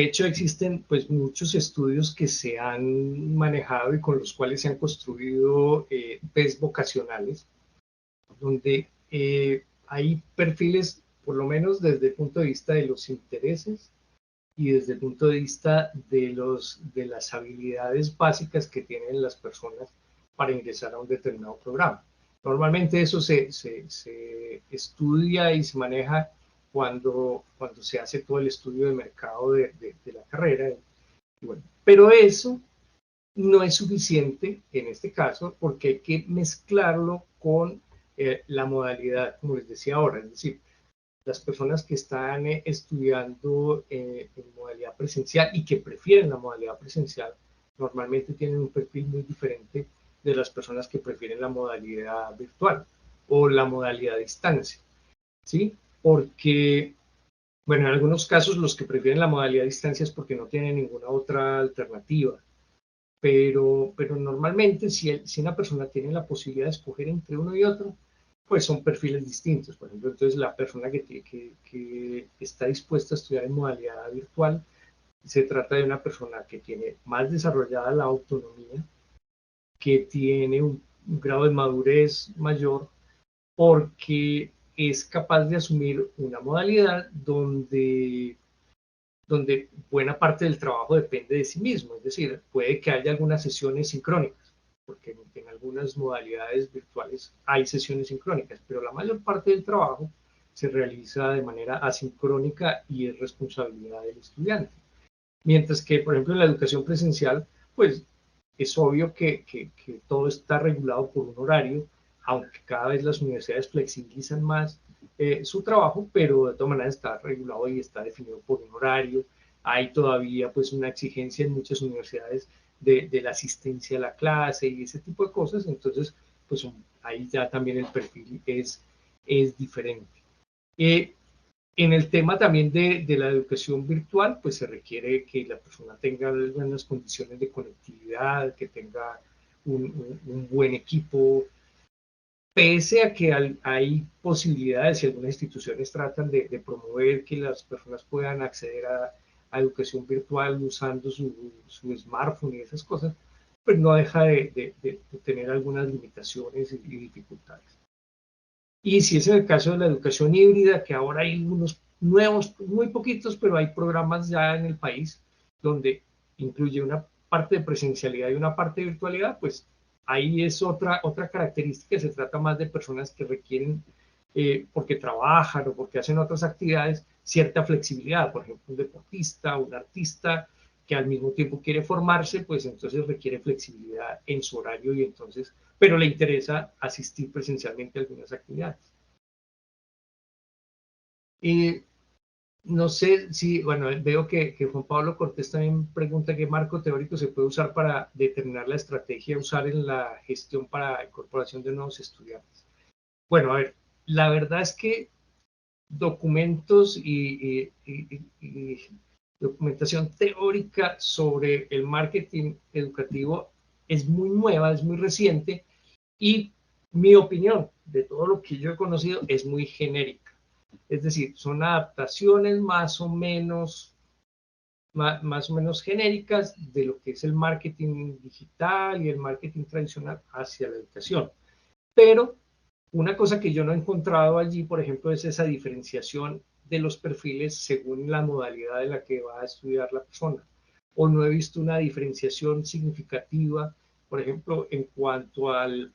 hecho existen pues muchos estudios que se han manejado y con los cuales se han construido test vocacionales, donde hay perfiles, por lo menos desde el punto de vista de los intereses y desde el punto de vista de las habilidades básicas que tienen las personas para ingresar a un determinado programa. Normalmente eso se estudia y se maneja cuando se hace todo el estudio de mercado de la carrera. Y bueno, pero eso no es suficiente en este caso porque hay que mezclarlo con la modalidad, como les decía ahora, es decir, las personas que están estudiando en modalidad presencial y que prefieren la modalidad presencial, normalmente tienen un perfil muy diferente de las personas que prefieren la modalidad virtual o la modalidad a distancia, ¿sí? Porque, bueno, en algunos casos los que prefieren la modalidad a distancia es porque no tienen ninguna otra alternativa, pero normalmente si una persona tiene la posibilidad de escoger entre uno y otro, pues son perfiles distintos. Por ejemplo, entonces la persona que está dispuesta a estudiar en modalidad virtual, se trata de una persona que tiene más desarrollada la autonomía, que tiene un grado de madurez mayor, porque es capaz de asumir una modalidad donde buena parte del trabajo depende de sí mismo, es decir, puede que haya algunas sesiones sincrónicas, porque en algunas modalidades virtuales hay sesiones sincrónicas, pero la mayor parte del trabajo se realiza de manera asincrónica y es responsabilidad del estudiante. Mientras que, por ejemplo, en la educación presencial, pues es obvio que todo está regulado por un horario, aunque cada vez las universidades flexibilizan más su trabajo, pero de todas maneras está regulado y está definido por un horario. Hay todavía pues una exigencia en muchas universidades de la asistencia a la clase y ese tipo de cosas, entonces pues ahí ya también el perfil es diferente. Eh, en el tema también de la educación virtual, pues se requiere que la persona tenga buenas condiciones de conectividad, que tenga un buen equipo, pese a que hay posibilidades y algunas instituciones tratan de promover que las personas puedan acceder a educación virtual usando su smartphone y esas cosas, pues no deja de tener algunas limitaciones y dificultades. Y si es en el caso de la educación híbrida, que ahora hay unos nuevos, muy poquitos, pero hay programas ya en el país donde incluye una parte de presencialidad y una parte de virtualidad, pues ahí es otra característica, se trata más de personas que requieren, porque trabajan o porque hacen otras actividades, cierta flexibilidad, por ejemplo, un deportista, un artista que al mismo tiempo quiere formarse, pues entonces requiere flexibilidad en su horario y entonces pero le interesa asistir presencialmente a algunas actividades. Y no sé si, bueno, veo que Juan Pablo Cortés también pregunta qué marco teórico se puede usar para determinar la estrategia a usar en la gestión para incorporación de nuevos estudiantes. Bueno, a ver, la verdad es que documentos y documentación teórica sobre el marketing educativo es muy nueva, es muy reciente, y mi opinión de todo lo que yo he conocido es muy genérica. Es decir, son adaptaciones más o menos genéricas de lo que es el marketing digital y el marketing tradicional hacia la educación. Pero Una cosa que yo no he encontrado allí, por ejemplo, es esa diferenciación de los perfiles según la modalidad de la que va a estudiar la persona. O no he visto una diferenciación significativa, por ejemplo, en cuanto al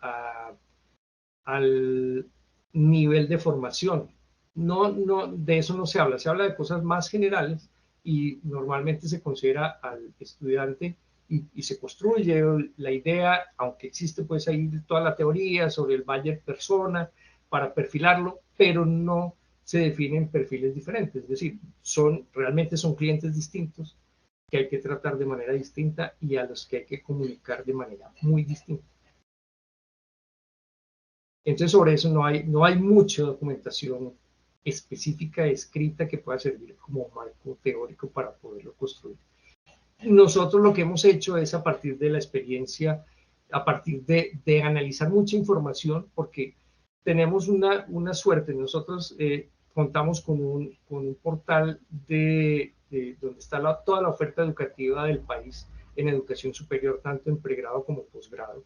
nivel de formación. De eso no se habla de cosas más generales y normalmente se considera al estudiante y se construye la idea, aunque existe pues ahí toda la teoría sobre el buyer persona para perfilarlo, pero no se definen perfiles diferentes, es decir, realmente son clientes distintos que hay que tratar de manera distinta y a los que hay que comunicar de manera muy distinta. Entonces, sobre eso no hay mucha documentación específica, escrita, que pueda servir como marco teórico para poderlo construir. Nosotros lo que hemos hecho es, a partir de la experiencia, a partir de analizar mucha información, porque tenemos una suerte. Nosotros contamos con un portal donde está toda la oferta educativa del país en educación superior, tanto en pregrado como posgrado.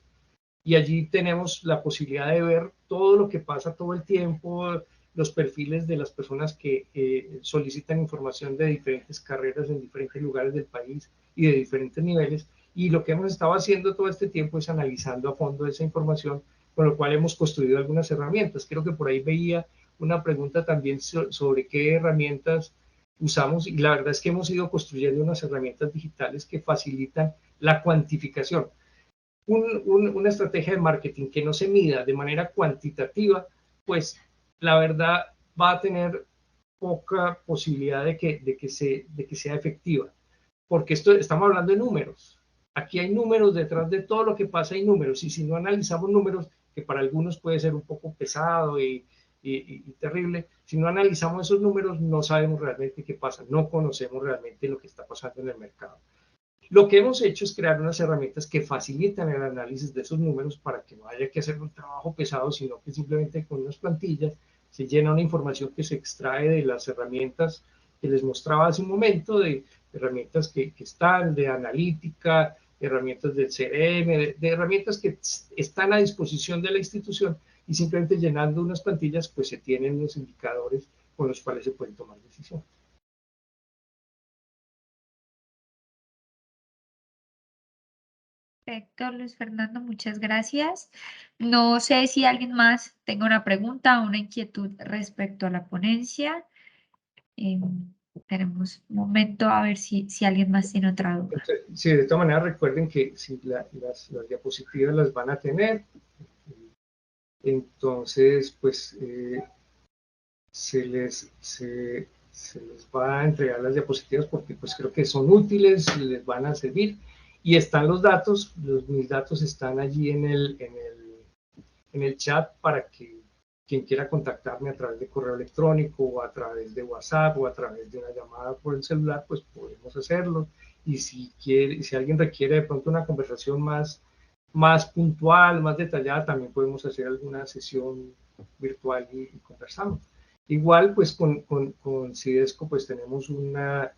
Y allí tenemos la posibilidad de ver todo lo que pasa todo el tiempo, los perfiles de las personas que solicitan información de diferentes carreras en diferentes lugares del país y de diferentes niveles. Y lo que hemos estado haciendo todo este tiempo es analizando a fondo esa información, con lo cual hemos construido algunas herramientas. Creo que por ahí veía una pregunta también sobre qué herramientas usamos, y la verdad es que hemos ido construyendo unas herramientas digitales que facilitan la cuantificación. Una estrategia de marketing que no se mida de manera cuantitativa, pues la verdad va a tener poca posibilidad de que sea efectiva, porque estamos hablando de números. Aquí hay números detrás de todo lo que pasa, hay números, y si no analizamos números, que para algunos puede ser un poco pesado y terrible, si no analizamos esos números no sabemos realmente qué pasa, no conocemos realmente lo que está pasando en el mercado. Lo que hemos hecho es crear unas herramientas que facilitan el análisis de esos números para que no haya que hacer un trabajo pesado, sino que simplemente con unas plantillas se llena una información que se extrae de las herramientas que les mostraba hace un momento, de herramientas que están, de analítica, herramientas del CRM, de herramientas que están a disposición de la institución, y simplemente llenando unas plantillas pues se tienen unos indicadores con los cuales se pueden tomar decisiones. Perfecto, Luis Fernando, muchas gracias. No sé si alguien más tenga una pregunta o una inquietud respecto a la ponencia. Tenemos un momento a ver si alguien más tiene otra duda. Sí, de todas maneras recuerden que si las diapositivas las van a tener, entonces pues se les va a entregar las diapositivas, porque pues creo que son útiles, les van a servir, y están los datos, mis datos están allí en el chat para que quien quiera contactarme a través de correo electrónico o a través de WhatsApp o a través de una llamada por el celular, pues podemos hacerlo. Y si alguien requiere de pronto una conversación más puntual, más detallada, también podemos hacer alguna sesión virtual y conversamos. Igual, pues con Cidesco pues tenemos una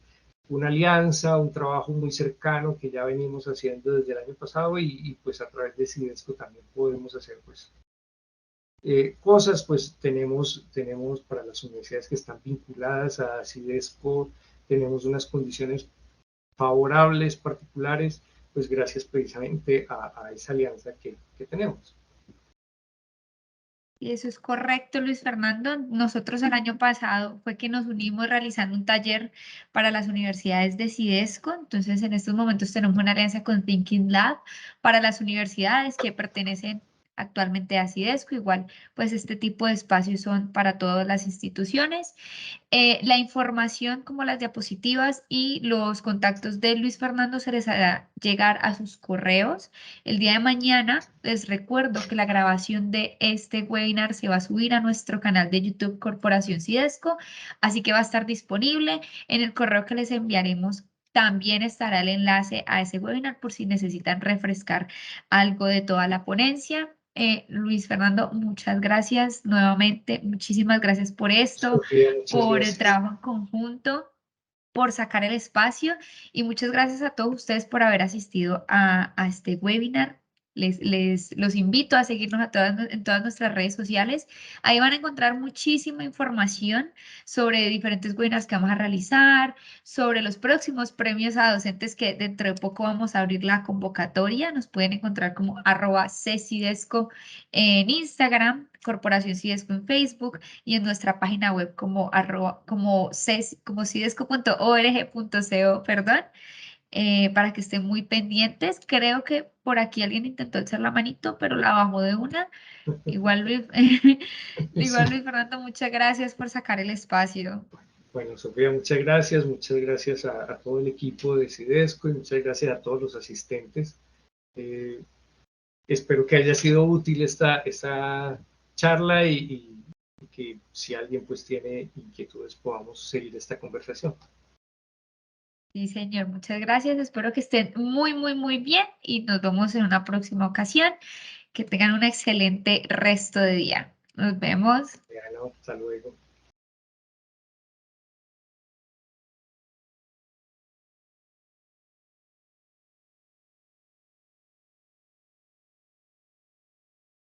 alianza, un trabajo muy cercano que ya venimos haciendo desde el año pasado, y pues a través de Cidesco también podemos hacer pues cosas. Pues tenemos para las universidades que están vinculadas a Cidesco, tenemos unas condiciones favorables, particulares, pues gracias precisamente a esa alianza que tenemos. Y eso es correcto, Luis Fernando. Nosotros el año pasado fue que nos unimos realizando un taller para las universidades de Cidesco. Entonces, en estos momentos tenemos una alianza con Thinking Lab para las universidades que pertenecen actualmente a Cidesco. Igual, pues este tipo de espacios son para todas las instituciones. La información como las diapositivas y los contactos de Luis Fernando se les hará llegar a sus correos. El día de mañana les recuerdo que la grabación de este webinar se va a subir a nuestro canal de YouTube Corporación Cidesco, así que va a estar disponible en el correo que les enviaremos. También estará el enlace a ese webinar por si necesitan refrescar algo de toda la ponencia. Luis Fernando, muchas gracias nuevamente. Muchísimas gracias por esto, Sofía, muchas por el gracias. trabajo en conjunto, por sacar el espacio, y muchas gracias a todos ustedes por haber asistido a este webinar. los invito a seguirnos en todas nuestras redes sociales. Ahí van a encontrar muchísima información sobre diferentes webinars que vamos a realizar, sobre los próximos premios a docentes que dentro de poco vamos a abrir la convocatoria. Nos pueden encontrar como @ccidesco en Instagram, Corporación Cidesco en Facebook y en nuestra página web como cidesco.org.co, perdón, para que estén muy pendientes. Creo que por aquí alguien intentó echar la manito, pero la bajó de una. Igual Luis, igual Luis Fernando, muchas gracias por sacar el espacio. Bueno, Sofía, muchas gracias a todo el equipo de Cidesco y muchas gracias a todos los asistentes. Espero que haya sido útil esta charla y que si alguien pues tiene inquietudes podamos seguir esta conversación. Sí, señor, muchas gracias. Espero que estén muy, muy, muy bien y nos vemos en una próxima ocasión. Que tengan un excelente resto de día. Nos vemos. Bueno, hasta luego.